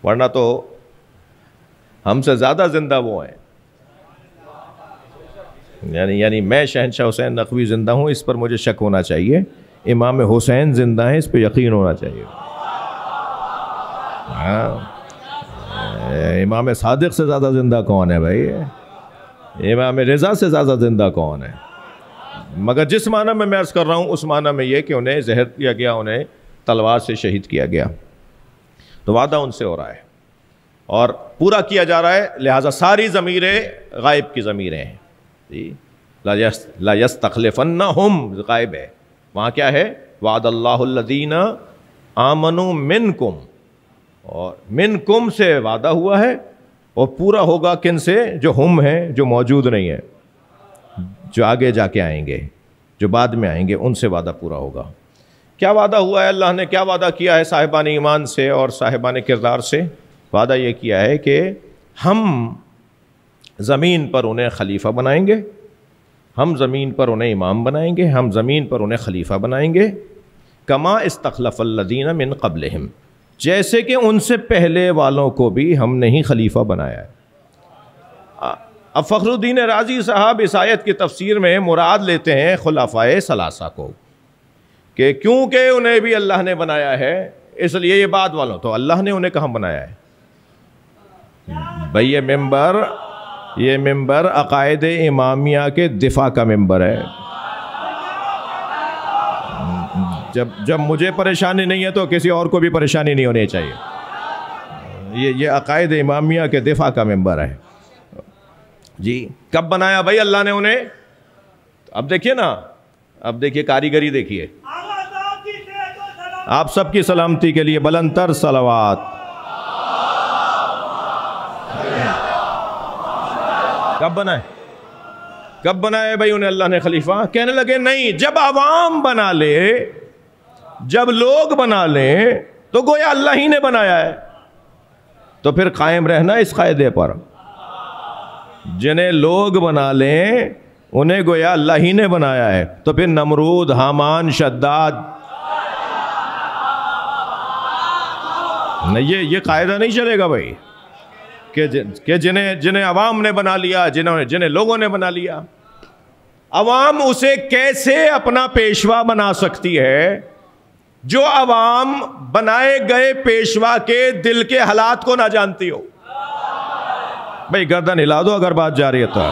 ورنہ تو ہم سے زیادہ زندہ وہ ہیں. یعنی میں شہنشاہ حسین نقوی زندہ ہوں، اس پر مجھے شک ہونا چاہیے. امام حسین زندہ ہیں، اس پہ یقین ہونا چاہیے. امام صادق سے زیادہ زندہ کون ہے بھائی؟ امام رضا سے زیادہ زندہ کون ہے؟ مگر جس معنی میں عرض کر رہا ہوں، اس معنی میں یہ کہ انہیں زہر دیا گیا، انہیں تلوار سے شہید کیا گیا. تو وعدہ ان سے ہو رہا ہے اور پورا کیا جا رہا ہے، لہٰذا ساری ضمیریں غائب کی ضمیریں ہیں. لا یستخلفنہم غائب ہے، وہاں کیا ہے؟ وعد اللہ الذین آمنوا منکم، اور منکم سے وعدہ ہوا ہے، اور پورا ہوگا کن سے؟ جو ہم ہیں، جو موجود نہیں ہیں، جو آگے جا کے آئیں گے، جو بعد میں آئیں گے، ان سے وعدہ پورا ہوگا. کیا وعدہ ہوا ہے؟ اللہ نے کیا وعدہ کیا ہے صاحبان ایمان سے اور صاحبان کردار سے؟ وعدہ یہ کیا ہے کہ ہم زمین پر انہیں خلیفہ بنائیں گے، ہم زمین پر انہیں امام بنائیں گے، ہم زمین پر انہیں خلیفہ بنائیں گے. کما استخلف الذین من قبلہم، جیسے کہ ان سے پہلے والوں کو بھی ہم نے ہی خلیفہ بنایا ہے. اب فخر الدین رازی صاحب اس آیت کی تفسیر میں مراد لیتے ہیں خلفائے ثلاثہ کو، کہ کیونکہ انہیں بھی اللہ نے بنایا ہے، اس لیے یہ بعد والوں. تو اللہ نے انہیں کہاں بنایا ہے بھئی؟ یہ ممبر عقائد امامیہ کے دفاع کا ممبر ہے. جب مجھے پریشانی نہیں ہے تو کسی اور کو بھی پریشانی نہیں ہونی چاہیے. یہ عقائد امامیہ کے دفاع کا ممبر ہے. جی کب بنایا بھائی اللہ نے انہیں؟ اب دیکھیے نا، اب دیکھیے کاریگری دیکھیے. آپ سب کی سلامتی کے لیے بلند تر صلوات. کب بنائے بھائی انہیں اللہ نے خلیفہ؟ کہنے لگے نہیں، جب عوام بنا لے، جب لوگ بنا لیں تو گویا اللہ ہی نے بنایا ہے. تو پھر قائم رہنا اس قاعدے پر، جنہیں لوگ بنا لیں انہیں گویا اللہ ہی نے بنایا ہے. تو پھر نمرود، حامان، شداد، یہ قاعدہ نہیں چلے گا بھائی کہ جنہیں عوام نے بنا لیا، جنہیں لوگوں نے بنا لیا. عوام اسے کیسے اپنا پیشوا بنا سکتی ہے جو عوام بنائے گئے پیشوا کے دل کے حالات کو نہ جانتی ہو؟ بھئی گردن ہلا دو اگر بات جاری ہے تو.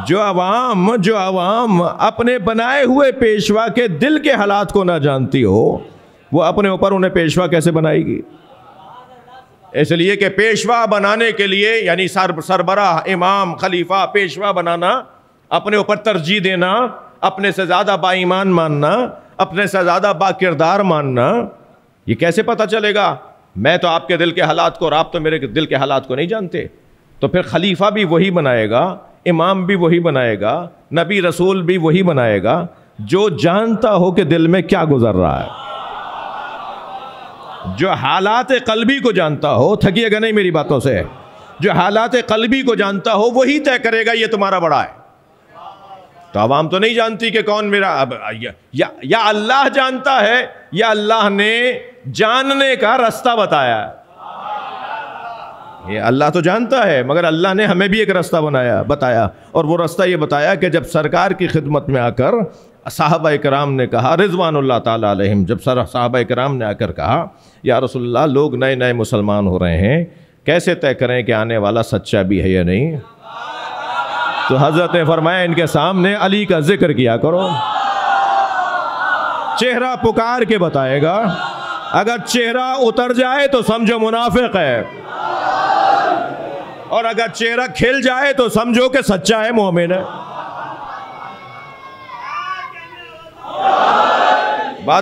جو عوام اپنے بنائے ہوئے پیشوا کے دل کے حالات کو نہ جانتی ہو، وہ اپنے اوپر انہیں پیشوا کیسے بنائے گی؟ اس لیے کہ پیشوا بنانے کے لیے، یعنی سربراہ، امام، خلیفہ، پیشوا بنانا، اپنے اوپر ترجیح دینا، اپنے سے زیادہ با ایمان ماننا، اپنے سے زیادہ با کردار ماننا، یہ کیسے پتہ چلے گا؟ میں تو آپ کے دل کے حالات کو اور آپ تو میرے دل کے حالات کو نہیں جانتے. تو پھر خلیفہ بھی وہی بنائے گا، امام بھی وہی بنائے گا، نبی رسول بھی وہی بنائے گا جو جانتا ہو کہ دل میں کیا گزر رہا ہے، جو حالات قلبی کو جانتا ہو. تھکیے گا نہیں میری باتوں سے. جو حالات قلبی کو جانتا ہو وہی طے کرے گا یہ تمہارا بڑا ہے. تو عوام تو نہیں جانتی کہ کون میرا، یا اللہ جانتا ہے یا اللہ نے جاننے کا رستہ بتایا ہے. یہ اللہ تو جانتا ہے مگر اللہ نے ہمیں بھی ایک رستہ بتایا، اور وہ رستہ یہ بتایا کہ جب سرکار کی خدمت میں آ کر صحابہ کرام نے کہا رضوان اللہ تعالیٰ علیہم، جب صحابہ کرام نے آ کر کہا یا رسول اللہ لوگ نئے نئے مسلمان ہو رہے ہیں، کیسے طے کریں کہ آنے والا سچا بھی ہے یا نہیں؟ تو حضرت نے فرمایا ان کے سامنے علی کا ذکر کیا کرو، چہرہ پکار کے بتائے گا، اگر چہرہ اتر جائے تو سمجھو منافق ہے، اور اگر چہرہ کھل جائے تو سمجھو کہ سچا ہے، مومن ہے.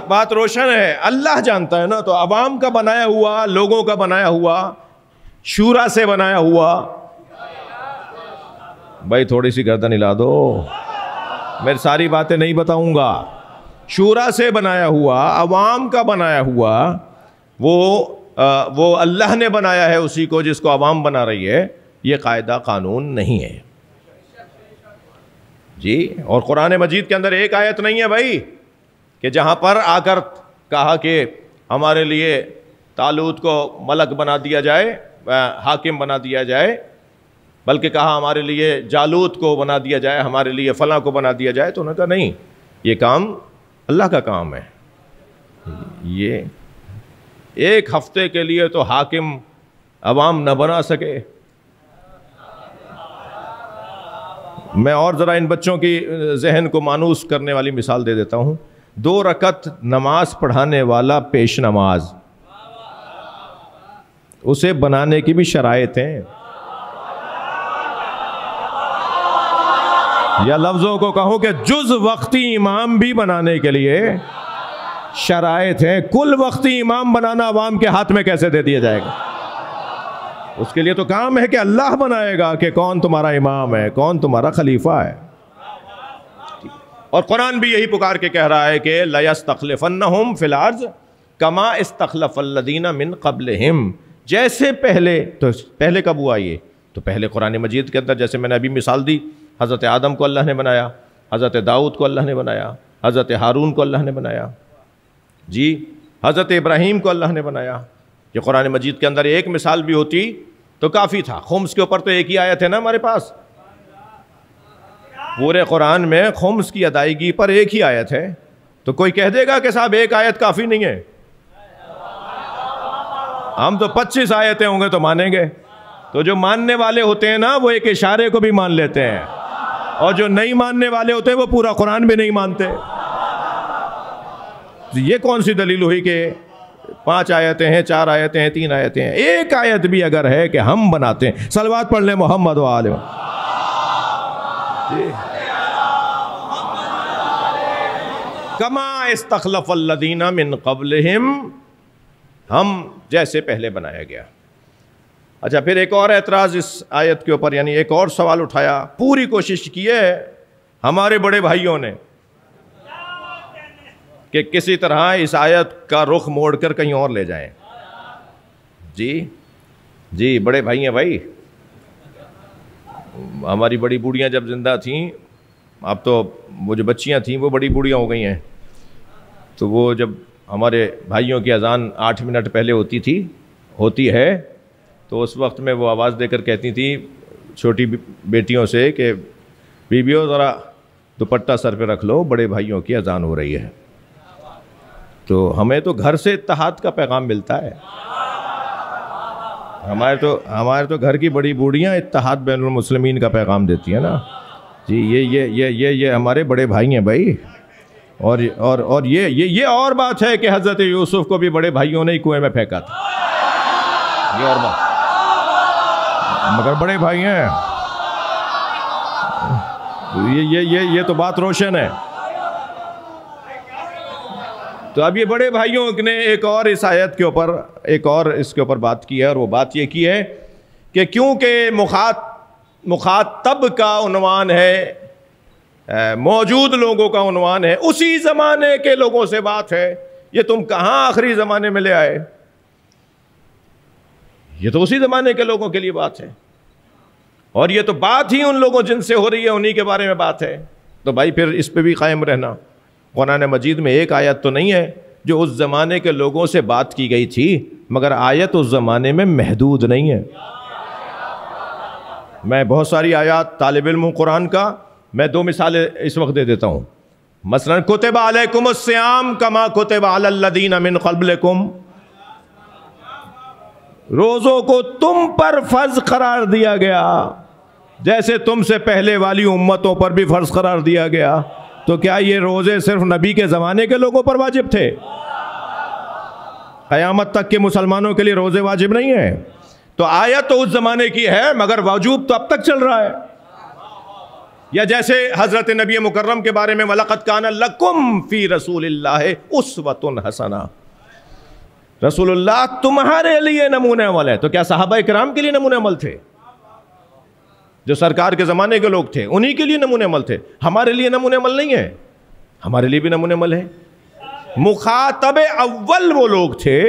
بات روشن ہے. اللہ جانتا ہے نا. تو عوام کا بنایا ہوا، لوگوں کا بنایا ہوا، شورا سے بنایا ہوا. بھائی تھوڑی سی گردن ہلا دو، میں ساری باتیں نہیں بتاؤں گا. شورا سے بنایا ہوا، عوام کا بنایا ہوا، وہ اللہ نے بنایا ہے اسی کو جس کو عوام بنا رہی ہے. یہ قاعدہ قانون نہیں ہے جی. اور قرآن مجید کے اندر ایک آیت نہیں ہے بھائی کہ جہاں پر آ کر کہا کہ ہمارے لیے طالوت کو ملک بنا دیا جائے، حاکم بنا دیا جائے، بلکہ کہا ہمارے لیے جالوت کو بنا دیا جائے، ہمارے لیے فلاں کو بنا دیا جائے. تو انہوں نے کہا نہیں، یہ کام اللہ کا کام ہے. یہ ایک ہفتے کے لیے تو حاکم عوام نہ بنا سکے. میں اور ذرا ان بچوں کی ذہن کو مانوس کرنے والی مثال دے دیتا ہوں. 2 رکعت نماز پڑھانے والا پیش نماز، اسے بنانے کی بھی شرائط ہیں. یا لفظوں کو کہوں کہ جز وقتی امام بھی بنانے کے لیے شرائط ہیں. کل وقتی امام بنانا عوام کے ہاتھ میں کیسے دے دیا جائے گا؟ اس کے لیے تو کام ہے کہ اللہ بنائے گا کہ کون تمہارا امام ہے، کون تمہارا خلیفہ ہے. اور قرآن بھی یہی پکار کے کہہ رہا ہے کہ لَيَسْتَخْلِفَنَّهُمْ فِي الْأَرْضِ كَمَا اسْتَخْلَفَ الَّذِينَ مِن قَبْلِهِمْ. جیسے پہلے کب ہوا یہ؟ تو پہلے قرآن مجید کے اندر جیسے میں نے ابھی مثال دی، حضرت آدم کو اللہ نے بنایا، حضرت داؤد کو اللہ نے بنایا، حضرت ہارون کو اللہ نے بنایا جی، حضرت ابراہیم کو اللہ نے بنایا. یہ قرآن مجید کے اندر ایک مثال بھی ہوتی تو کافی تھا. خمس کے اوپر تو ایک ہی آیت ہے نا ہمارے پاس. پورے قرآن میں خمس کی ادائیگی پر ایک ہی آیت ہے. تو کوئی کہہ دے گا کہ صاحب ایک آیت کافی نہیں ہے، ہم تو 25 آیتیں ہوں گے تو مانیں گے. تو جو ماننے والے ہوتے ہیں نا وہ ایک اشارے کو بھی مان لیتے ہیں، اور جو نہیں ماننے والے ہوتے ہیں وہ پورا قرآن بھی نہیں مانتے. یہ کون سی دلیل ہوئی کہ 5 آیتیں ہیں، 4 آیتیں ہیں، 3 آیتیں ہیں؟ ایک آیت بھی اگر ہے کہ ہم بناتے ہیں. صلوات پڑھ لیں محمد و آلہ کما استخلف الذین من قبلہم، ہم جیسے پہلے بنایا گیا. اچھا پھر ایک اور اعتراض اس آیت کے اوپر، یعنی ایک اور سوال اٹھایا. پوری کوشش کی ہے ہمارے بڑے بھائیوں نے کہ کسی طرح اس آیت کا رخ موڑ کر کہیں اور لے جائیں. جی بڑے بھائی ہیں بھائی. ہماری بڑی بوڑھیاں جب زندہ تھیں، اب تو وہ جو بچیاں تھیں وہ بڑی بوڑھیاں ہو گئی ہیں، تو وہ جب ہمارے بھائیوں کی اذان 8 منٹ پہلے ہوتی ہے تو اس وقت میں وہ آواز دے کر کہتی تھی چھوٹی بیٹیوں سے کہ بیبیوں ذرا دوپٹہ سر پہ رکھ لو، بڑے بھائیوں کی اذان ہو رہی ہے. تو ہمیں تو گھر سے اتحاد کا پیغام ملتا ہے. ہمارے تو گھر کی بڑی بوڑھیاں اتحاد بین المسلمین کا پیغام دیتی ہیں نا جی. یہ ہمارے بڑے بھائی ہیں بھائی. اور یہ اور بات ہے کہ حضرت یوسف کو بھی بڑے بھائیوں نے ہی کنویں میں پھینکا تھا. یہ اور بات، مگر بڑے بھائی ہیں. یہ تو بات روشن ہے. تو اب یہ بڑے بھائیوں نے ایک اور اس آیت کے اوپر اس کے اوپر بات کی ہے، اور وہ بات یہ کی ہے کہ کیونکہ مخاطب کا عنوان ہے, موجود لوگوں کا عنوان ہے, اسی زمانے کے لوگوں سے بات ہے. یہ تم کہاں آخری زمانے میں لے آئے؟ یہ تو اسی زمانے کے لوگوں کے لیے بات ہے, اور یہ تو بات ہی ان لوگوں جن سے ہو رہی ہے انہی کے بارے میں بات ہے. تو بھائی پھر اس پہ بھی قائم رہنا. قرآن مجید میں ایک آیت تو نہیں ہے جو اس زمانے کے لوگوں سے بات کی گئی تھی, مگر آیت اس زمانے میں محدود نہیں ہے. میں بہت ساری آیات طالب علم ہوں قرآن کا, میں 2 مثالیں اس وقت دے دیتا ہوں. مثلا کتب علیکم الصیام کما کتب علی الذین من قبلکم, روزوں کو تم پر فرض قرار دیا گیا جیسے تم سے پہلے والی امتوں پر بھی فرض قرار دیا گیا. تو کیا یہ روزے صرف نبی کے زمانے کے لوگوں پر واجب تھے؟ قیامت تک کے مسلمانوں کے لیے روزے واجب نہیں ہیں. تو آیت تو اس زمانے کی ہے مگر وجوب تو اب تک چل رہا ہے. یا جیسے حضرت نبی مکرم کے بارے میں وَلَقَدْ كَانَ لَكُمْ فِي رَسُولِ اللَّهِ أُسْوَةٌ حَسَنَةٌ, رسول اللہ تمہارے لیے نمونہ عمل ہے. تو کیا صحابہ کرام کے لیے نمونہ عمل تھے؟ جو سرکار کے زمانے کے لوگ تھے انہی کے لیے نمونہ عمل تھے. ہمارے لیے نمونہ عمل نہیں ہے, ہمارے لیے بھی نمونہ عمل ہے. مخاطب اول وہ لوگ تھے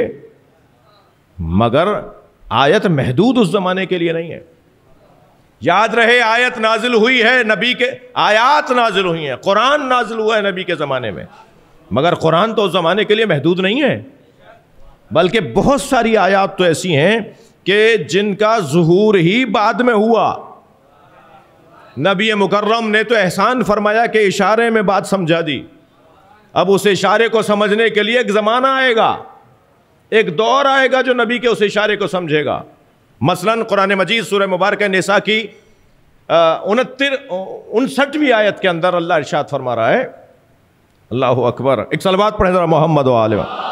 مگر آیت محدود اس زمانے کے لیے نہیں ہے. یاد رہے آیت نازل ہوئی ہے نبی کے, آیات نازل ہوئی ہیں, قرآن نازل ہوا ہے نبی کے زمانے میں, مگر قرآن تو اس زمانے کے لیے محدود نہیں ہے, بلکہ بہت ساری آیات تو ایسی ہیں کہ جن کا ظہور ہی بعد میں ہوا. نبی مکرم نے تو احسان فرمایا کہ اشارے میں بات سمجھا دی. اب اس اشارے کو سمجھنے کے لیے ایک زمانہ آئے گا, ایک دور آئے گا جو نبی کے اس اشارے کو سمجھے گا. مثلا قرآن مجید سورہ مبارکہ نساء کی 59ویں آیت کے اندر اللہ ارشاد فرما رہا ہے, اللہ اکبر, ایک صلوات پڑھیں ذرا محمد و آل محمد.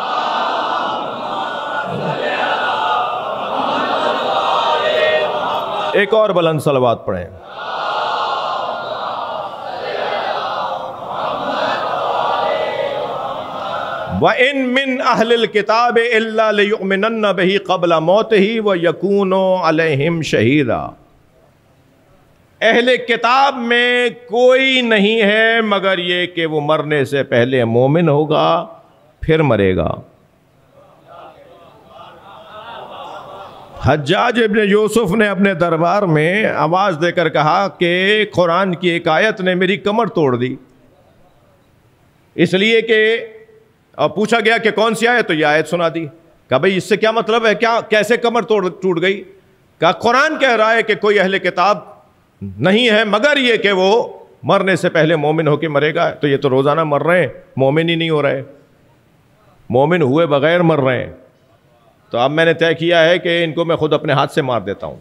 ایک اور بلند صلوات پڑھیں. وَإِن مِّنْ أَهْلِ الْكِتَابِ إِلَّا لِيُؤْمِنَنَّ بِهِ قَبْلَ مَوْتِهِ وَيَكُونُ عَلَيْهِمْ شَهِيدًا. اہل کتاب میں کوئی نہیں ہے مگر یہ کہ وہ مرنے سے پہلے مومن ہوگا پھر مرے گا. حجاج ابن یوسف نے اپنے دربار میں آواز دے کر کہا کہ قرآن کی ایک آیت نے میری کمر توڑ دی. اس لیے کہ اور پوچھا گیا کہ کون سی آیت, تو یہ آیت سنا دی. کہا بھئی اس سے کیا مطلب ہے, کیا کیسے کمر ٹوٹ گئی؟ کہا قرآن کہہ رہا ہے کہ کوئی اہل کتاب نہیں ہے مگر یہ کہ وہ مرنے سے پہلے مومن ہو کے مرے گا. تو یہ تو روزانہ مر رہے ہیں, مومن ہی نہیں ہو رہے, مومن ہوئے بغیر مر رہے ہیں. تو اب میں نے طے کیا ہے کہ ان کو میں خود اپنے ہاتھ سے مار دیتا ہوں.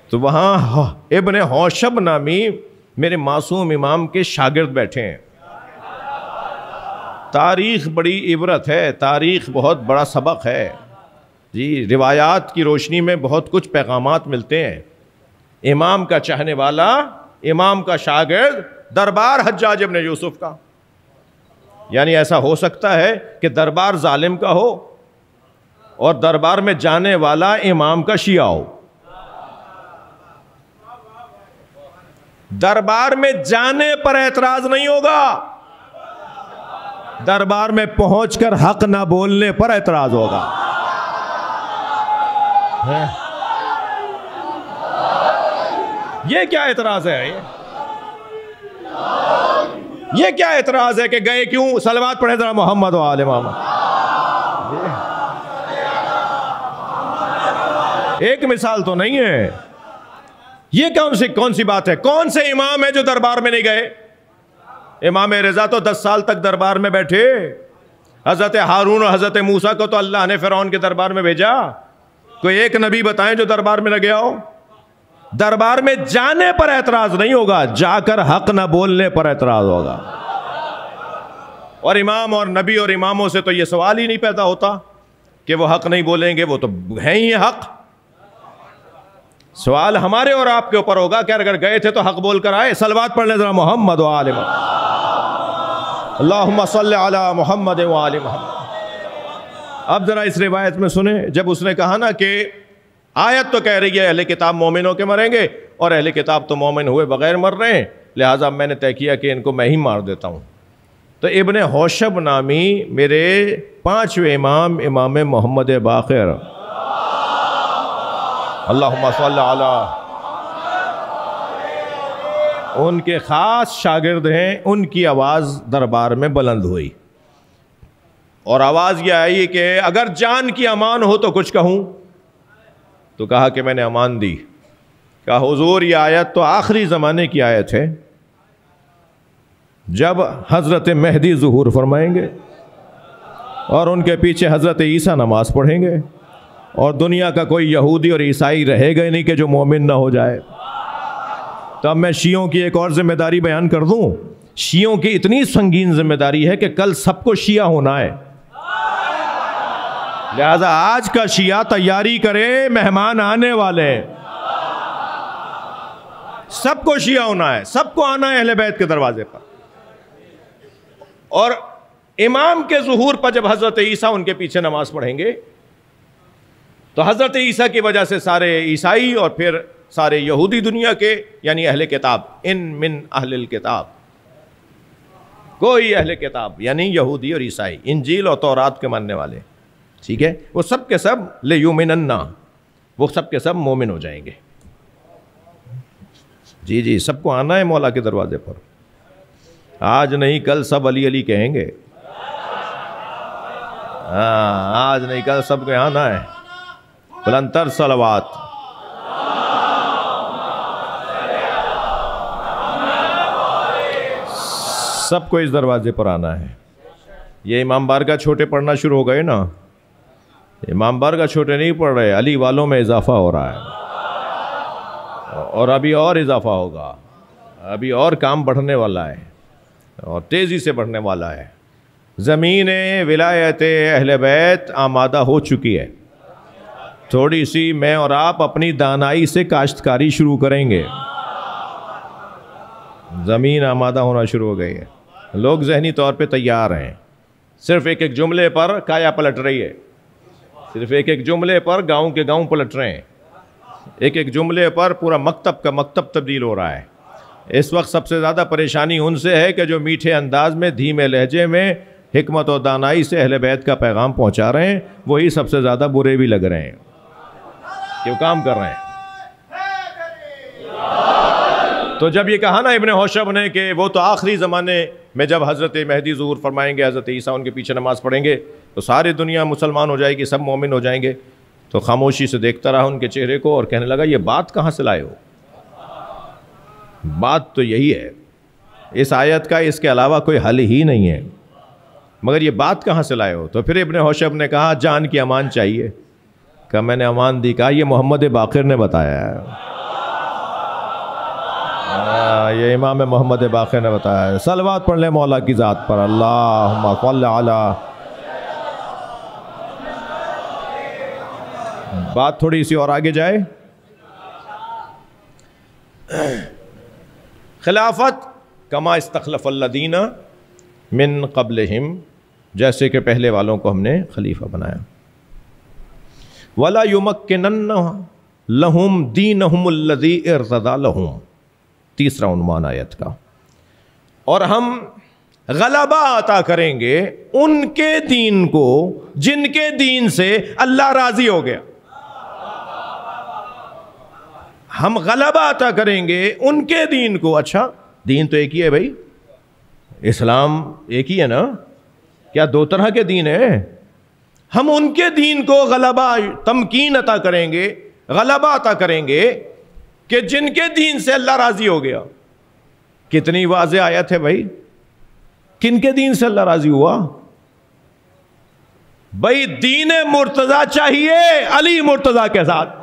تو وہاں ابن حوشب نامی میرے معصوم امام کے شاگرد بیٹھے ہیں. تاریخ بڑی عبرت ہے, تاریخ بہت بڑا سبق ہے جی. روایات کی روشنی میں بہت کچھ پیغامات ملتے ہیں. امام کا چاہنے والا, امام کا شاگرد, دربار حجاج ابن یوسف کا. یعنی ایسا ہو سکتا ہے کہ دربار ظالم کا ہو اور دربار میں جانے والا امام کا شیعہ ہو. دربار میں جانے پر اعتراض نہیں ہوگا, دربار میں پہنچ کر حق نہ بولنے پر اعتراض ہوگا. یہ کیا اعتراض ہے؟ یہ کیا اعتراض ہے کہ گئے کیوں؟ صلوات پڑھیں ذرا محمد و آل محمد. ایک مثال تو نہیں ہے. یہ کون سی بات ہے؟ کون سے امام ہے جو دربار میں نہیں گئے؟ امام رضا تو 10 سال تک دربار میں بیٹھے. حضرت ہارون اور حضرت موسیٰ کو تو اللہ نے فرعون کے دربار میں بھیجا. کوئی ایک نبی بتائیں جو دربار میں نہ گیا ہو. دربار میں جانے پر اعتراض نہیں ہوگا, جا کر حق نہ بولنے پر اعتراض ہوگا. اور امام اور نبی اور اماموں سے تو یہ سوال ہی نہیں پیدا ہوتا کہ وہ حق نہیں بولیں گے, وہ تو ہیں ہی حق. سوال ہمارے اور آپ کے اوپر ہوگا کہ اگر گئے تھے تو حق بول کر آئے. صلوات پڑھ لیں ذرا محمد و آل محمد. اللہم صلی علی محمد و آل محمد. اب ذرا اس روایت میں سنیں, جب اس نے کہا نا کہ آیت تو کہہ رہی ہے اہل کتاب مومن ہو کے مریں گے, اور اہل کتاب تو مومن ہوئے بغیر مر رہے ہیں، لہٰذا میں نے طے کیا کہ ان کو میں ہی مار دیتا ہوں۔ تو ابن حوشب نامی میرے 5ویں امام، امام محمد باقر، اللہم صلی علی، ان کے خاص شاگرد ہیں، ان کی آواز دربار میں بلند ہوئی اور آواز یہ آئی کہ اگر جان کی امان ہو تو کچھ کہوں۔ تو کہا کہ میں نے امان دی۔ کہا حضور یہ آیت تو آخری زمانے کی آیت ہے، جب حضرت مہدی ظہور فرمائیں گے اور ان کے پیچھے حضرت عیسیٰ نماز پڑھیں گے، اور دنیا کا کوئی یہودی اور عیسائی رہے گا ہی نہیں کہ جو مومن نہ ہو جائے۔ تو اب میں شیعوں کی ایک اور ذمہ داری بیان کر دوں۔ شیعوں کی اتنی سنگین ذمہ داری ہے کہ کل سب کو شیعہ ہونا ہے، لہذا آج کا شیعہ تیاری کرے، مہمان آنے والے ہیں، سب کو شیعہ ہونا ہے، سب کو آنا ہے اہل بیت کے دروازے پر۔ اور امام کے ظہور پر جب حضرت عیسیٰ ان کے پیچھے نماز پڑھیں گے تو حضرت عیسیٰ کی وجہ سے سارے عیسائی اور پھر سارے یہودی دنیا کے، یعنی اہل کتاب، ان من اہل الکتاب، کوئی اہل کتاب یعنی یہودی اور عیسائی، انجیل اور تورات کے ماننے والے، ٹھیک ہے، وہ سب کے سب لیومنن، وہ سب کے سب مومن ہو جائیں گے۔ جی جی، سب کو آنا ہے مولا کے دروازے پر، آج نہیں کل سب علی علی کہیں گے۔ ہاں، آج نہیں کل سب کو آنا ہے۔ بلندتر صلوات۔ سب کو اس دروازے پر آنا ہے۔ یہ امام بارگاہ چھوٹے پڑھنا شروع ہو گئے نا، امام بارگاہ چھوٹے نہیں پڑھ رہے، علی والوں میں اضافہ ہو رہا ہے، اور ابھی اور اضافہ ہوگا، ابھی اور کام بڑھنے والا ہے اور تیزی سے بڑھنے والا ہے۔ زمین ولایت اہل بیت آمادہ ہو چکی ہے، تھوڑی سی میں اور آپ اپنی دانائی سے کاشتکاری شروع کریں گے۔ زمین آمادہ ہونا شروع ہو گئی ہے، لوگ ذہنی طور پہ تیار ہیں، صرف ایک ایک جملے پر کایا پلٹ رہی ہے، صرف ایک ایک جملے پر گاؤں کے گاؤں پلٹ رہے ہیں، ایک ایک جملے پر پورا مکتب کا مکتب تبدیل ہو رہا ہے۔ اس وقت سب سے زیادہ پریشانی ان سے ہے کہ جو میٹھے انداز میں، دھیمے لہجے میں، حکمت و دانائی سے اہل بیت کا پیغام پہنچا رہے ہیں، وہی سب سے زیادہ برے بھی لگ رہے ہیں کہ وہ کام کر رہے ہیں۔ تو جب یہ کہا نا ابن حوشب نے کہ وہ تو آخری زمانے میں جب حضرت مہدی ظہور فرمائیں گے، حضرت عیسیٰ ان کے پیچھے نماز پڑھیں گے تو ساری دنیا مسلمان ہو جائے گی، سب مومن ہو جائیں گے، تو خاموشی سے دیکھتا رہا ان کے چہرے کو اور کہنے لگا یہ بات کہاں سے لائے ہو؟ بات تو یہی ہے، اس آیت کا اس کے علاوہ کوئی حل ہی نہیں ہے، مگر یہ بات کہاں سے لائے ہو؟ تو پھر ابن حوشب نے کہا جان کی امان چاہیے۔ کہا میں نے امان دی۔ کہا یہ محمد باقر نے بتایا ہے، یہ امام محمد باقر نے بتایا ہے۔ صلوات پڑھ لیں مولا کی ذات پر، اللہم صل علی۔ بات تھوڑی سی اور آگے جائے، خلافت کما استخلف الذین من قبلہم، جیسے کہ پہلے والوں کو ہم نے خلیفہ بنایا۔ وَلَا يُمَكِّنَنَّ لَهُمْ دِينَهُمُ الَّذِي ارْتَضَىٰ لَهُمْ، تیسرا عنوان آیت کا، اور ہم غلبہ عطا کریں گے ان کے دین کو جن کے دین سے اللہ راضی ہو گیا۔ ہم غلبہ عطا کریں گے ان کے دین کو۔ اچھا، دین تو ایک ہی ہے بھائی، اسلام ایک ہی ہے نا، کیا دو طرح کے دین ہیں؟ ہم ان کے دین کو غلبہ، تمکین عطا کریں گے، غلبہ عطا کریں گے کہ جن کے دین سے اللہ راضی ہو گیا۔ کتنی واضح آیت ہے بھائی، کن کے دین سے اللہ راضی ہوا؟ بھائی دین مرتضی چاہیے علی مرتضی کے ساتھ۔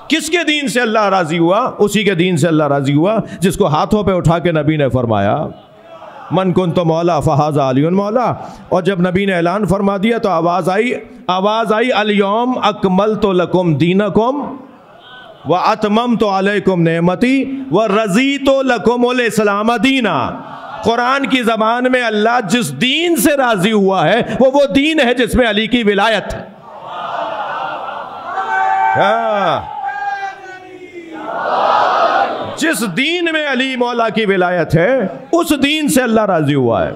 کس کے دین سے اللہ راضی ہوا؟ اسی کے دین سے اللہ راضی ہوا جس کو ہاتھوں پہ اٹھا کے نبی نے فرمایا من کنت مولا فہذا علی مولا، اور جب نبی نے اعلان فرما دیا تو آواز آئی الیوم اکملت لکم دینکم واتممت علیکم نعمتی ورضیت لکم الاسلام دینا۔ قرآن کی زبان میں اللہ جس دین سے راضی ہوا ہے وہ دین ہے جس میں علی کی ولایت ہے۔ جس دین میں علی مولا کی ولایت ہے اس دین سے اللہ راضی ہوا ہے،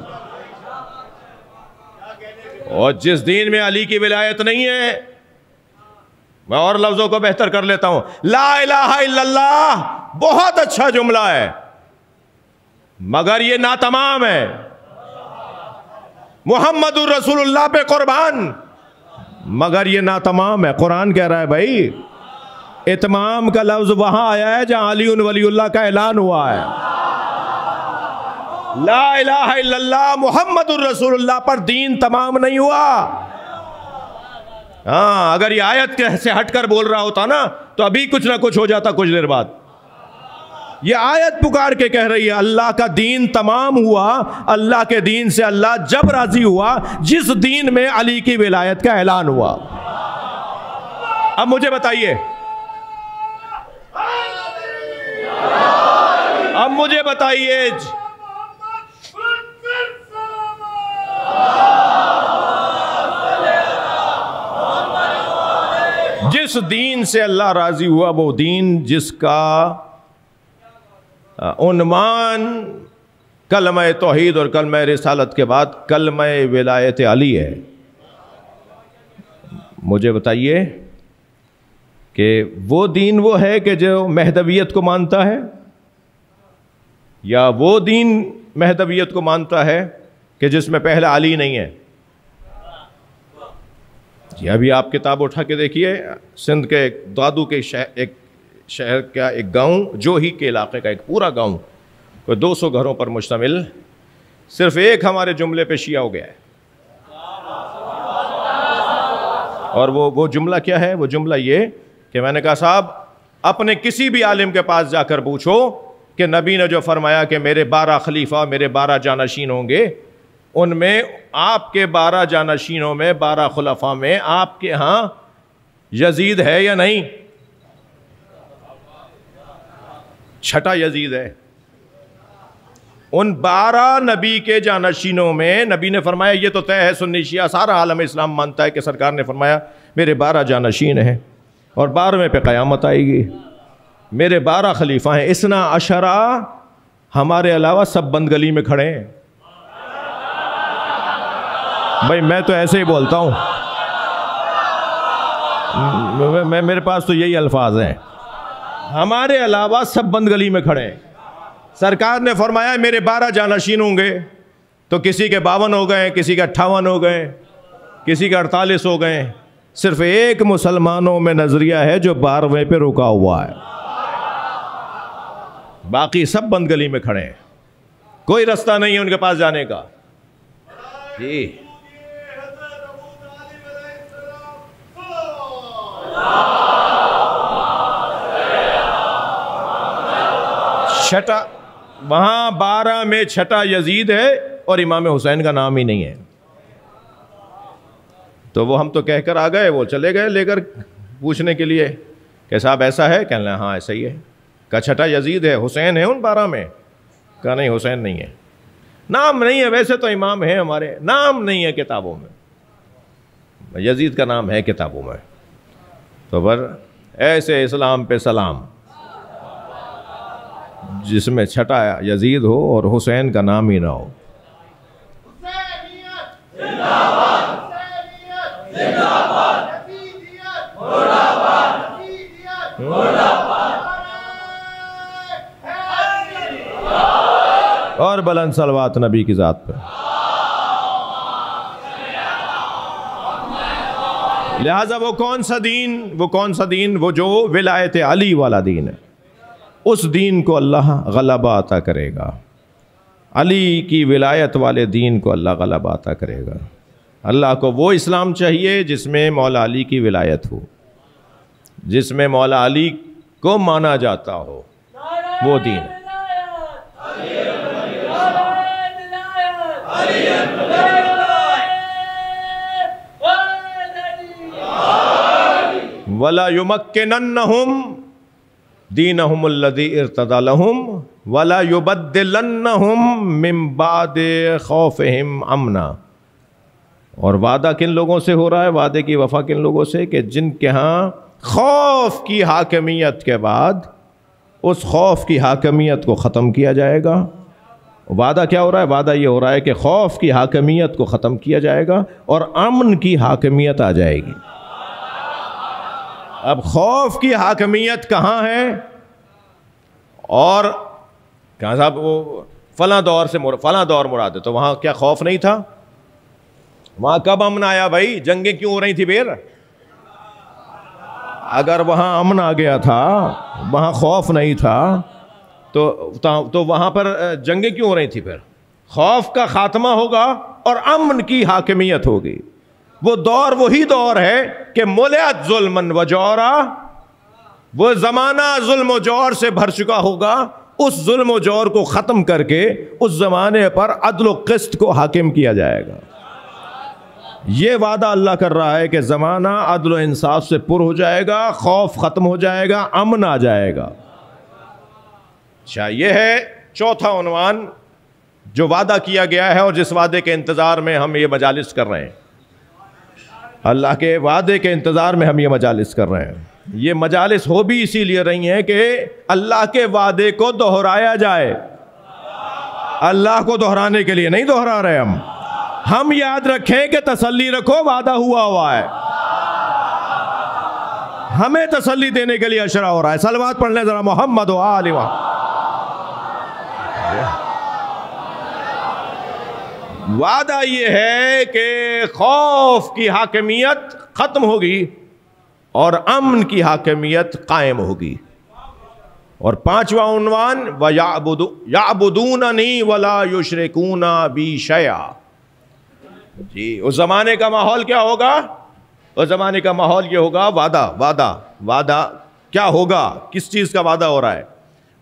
اور جس دین میں علی کی ولایت نہیں ہے، میں اور لفظوں کو بہتر کر لیتا ہوں، لا الہ الا اللہ بہت اچھا جملہ ہے مگر یہ ناتمام ہے، محمد الرسول اللہ پہ قربان مگر یہ ناتمام ہے۔ قرآن کہہ رہا ہے بھائی اتمام کا لفظ وہاں آیا ہے جہاں علی ولی اللہ کا اعلان ہوا ہے، لا الہ الا اللہ محمد الرسول اللہ پر دین تمام نہیں ہوا۔ ہاں اگر یہ آیت سے ہٹ کر بول رہا ہوتا نا تو ابھی کچھ نہ کچھ ہو جاتا کچھ دیر بعد۔ یہ آیت پکار کے کہہ رہی ہے اللہ کا دین تمام ہوا، اللہ کے دین سے اللہ جب راضی ہوا جس دین میں علی کی ولایت کا اعلان ہوا۔ اب مجھے بتائیے، جس دین سے اللہ راضی ہوا وہ دین جس کا عنوان کلمہ توحید اور کلمہ رسالت کے بعد کلمہ ولایت علی ہے، مجھے بتائیے کہ وہ دین وہ ہے کہ جو مہدویت کو مانتا ہے، یا وہ دین مہدویت کو مانتا ہے کہ جس میں پہلا علی نہیں ہے؟ جی ابھی آپ کتاب اٹھا کے دیکھیے، سندھ کے دادو کے ایک شہر کا ایک گاؤں، جو ہی کے علاقے کا ایک پورا گاؤں، کوئی 200 گھروں پر مشتمل، صرف ایک ہمارے جملے پہ شیعہ ہو گیا ہے۔ اور وہ جملہ کیا ہے؟ وہ جملہ یہ کہ میں نے کہا صاحب اپنے کسی بھی عالم کے پاس جا کر پوچھو کہ نبی نے جو فرمایا کہ میرے 12 خلیفہ میرے 12 جانشین ہوں گے، ان میں آپ کے 12 جانشینوں میں 12 خلفاء میں آپ کے ہاں یزید ہے یا نہیں؟ چھٹا یزید ہے۔ ان 12 نبی کے جانشینوں میں نبی نے فرمایا یہ تو طے ہے، سنی شیعہ سارا عالم اسلام مانتا ہے کہ سرکار نے فرمایا میرے 12 جانشین ہیں اور 12ویں پہ قیامت آئے گی، میرے 12 خلیفہ ہیں، اسنا عشرہ ہمارے علاوہ سب بند گلی میں کھڑے ہیں۔ بھائی میں تو ایسے ہی بولتا ہوں، میرے پاس تو یہی الفاظ ہیں، ہمارے علاوہ سب بند گلی میں کھڑے ہیں۔ سرکار نے فرمایا میرے 12 جانشین ہوں گے، تو کسی کے 52 ہو گئے، کسی کے 58 ہو گئے، کسی کے 48 ہو گئے، صرف ایک مسلمانوں میں نظریہ ہے جو 12ویں پہ رکا ہوا ہے، باقی سب بند گلی میں کھڑے ہیں، کوئی رستہ نہیں ہے ان کے پاس جانے کا۔ جی چھٹا وہاں 12 میں چھٹا یزید ہے اور امام حسین کا نام ہی نہیں ہے، تو وہ ہم تو کہہ کر آ گئے، وہ چلے گئے لے کر پوچھنے کے لیے کہ صاحب ایسا ہے؟ کہنے لیں ہاں ایسا ہی ہے۔ کہا چھٹا یزید ہے، حسین ہے ان 12 میں؟ کہا نہیں حسین نہیں ہے، نام نہیں ہے، ویسے تو امام ہے ہمارے، نام نہیں ہے کتابوں میں، یزید کا نام ہے کتابوں میں۔ تو پر ایسے اسلام پہ سلام جس میں چھٹا یزید ہو اور حسین کا نام ہی نہ ہو۔ اور بلند صلوات نبی کی ذات پہ۔ لہذا وہ کون سا دین وہ جو ولایت علی والا دین ہے، اس دین کو اللہ غلبہ عطا کرے گا، علی کی ولایت والے دین کو اللہ غلبہ عطا کرے گا۔ اللہ کو وہ اسلام چاہیے جس میں مولا علی کی ولایت ہو، جس میں مولا علی کو مانا جاتا ہو، وہ دین ہے۔ وَلَا يُمَكِّنَنَّهُمْ دِينَهُمُ الَّذِي ارْتَضَىٰ لَهُمْ وَلَا يُبَدِّلَنَّهُمْ مِنْ بَعْدِ خَوْفِهِمْ أَمْنًا۔ اور وعدہ کن لوگوں سے ہو رہا ہے؟ وعدے کی وفا کن لوگوں سے؟ کہ جن کے ہاں خوف کی حاکمیت کے بعد اس خوف کی حاکمیت کو ختم کیا جائے گا. وعدہ کیا ہو رہا ہے؟ وعدہ یہ ہو رہا ہے کہ خوف کی حاکمیت کو ختم کیا جائے گا اور امن کی حاکمیت آ جائے گی. اب خوف کی حاکمیت کہاں ہے؟ اور کہاں صاحب وہ فلاں دور سے فلاں دور مراد ہے، تو وہاں کیا خوف نہیں تھا؟ وہاں کب امن آیا بھائی؟ جنگیں کیوں ہو رہی تھی پھر؟ اگر وہاں امن آ گیا تھا، وہاں خوف نہیں تھا، تو وہاں پر جنگیں کیوں ہو رہی تھی پھر؟ خوف کا خاتمہ ہوگا اور امن کی حاکمیت ہوگی. وہ دور وہی دور ہے کہ ملئت ظلمًا و جورا، وہ زمانہ ظلم و جور سے بھر چکا ہوگا. اس ظلم و جور کو ختم کر کے اس زمانے پر عدل و قسط کو حاکم کیا جائے گا. یہ وعدہ اللہ کر رہا ہے کہ زمانہ عدل و انصاف سے پر ہو جائے گا، خوف ختم ہو جائے گا، امن آ جائے گا. اچھا، یہ ہے چوتھا عنوان جو وعدہ کیا گیا ہے اور جس وعدے کے انتظار میں ہم یہ مجالس کر رہے ہیں. اللہ کے وعدے کے انتظار میں ہم یہ مجالس کر رہے ہیں. یہ مجالس ہو بھی اسی لیے رہی ہیں کہ اللہ کے وعدے کو دہرایا جائے. اللہ کو دہرانے کے لیے نہیں دہرا رہے ہم یاد رکھیں کہ تسلی رکھو، وعدہ ہوا ہے. ہمیں تسلی دینے کے لیے اشرا ہو رہا ہے. صلوات پڑھ لیں ذرا محمد و آل محمد. وعدہ یہ ہے کہ خوف کی حاکمیت ختم ہوگی اور امن کی حاکمیت قائم ہوگی. اور پانچواں عنوان وَيَعْبُدُونَنِي وَلَا يُشْرِكُونَ بِي شَيْئًا. جی، اس زمانے کا ماحول کیا ہوگا؟ اس زمانے کا ماحول یہ ہوگا، وعدہ کیا ہوگا؟ کس چیز کا وعدہ ہو رہا ہے؟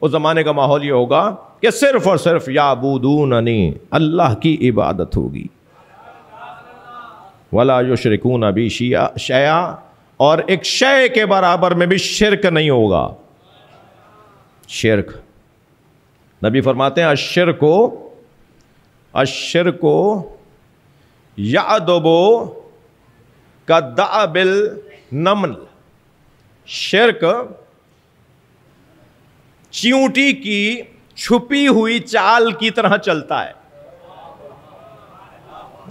اس زمانے کا ماحول یہ ہوگا کہ صرف اور صرف یعبدوننی، اللہ کی عبادت ہوگی. ولا یشرکون بی شیئا، اور ایک شے کے برابر میں بھی شرک نہیں ہوگا. شرک، نبی فرماتے ہیں الشرک یعدب کدعب النمل. شرک چیونٹی کی چھپی ہوئی چال کی طرح چلتا ہے.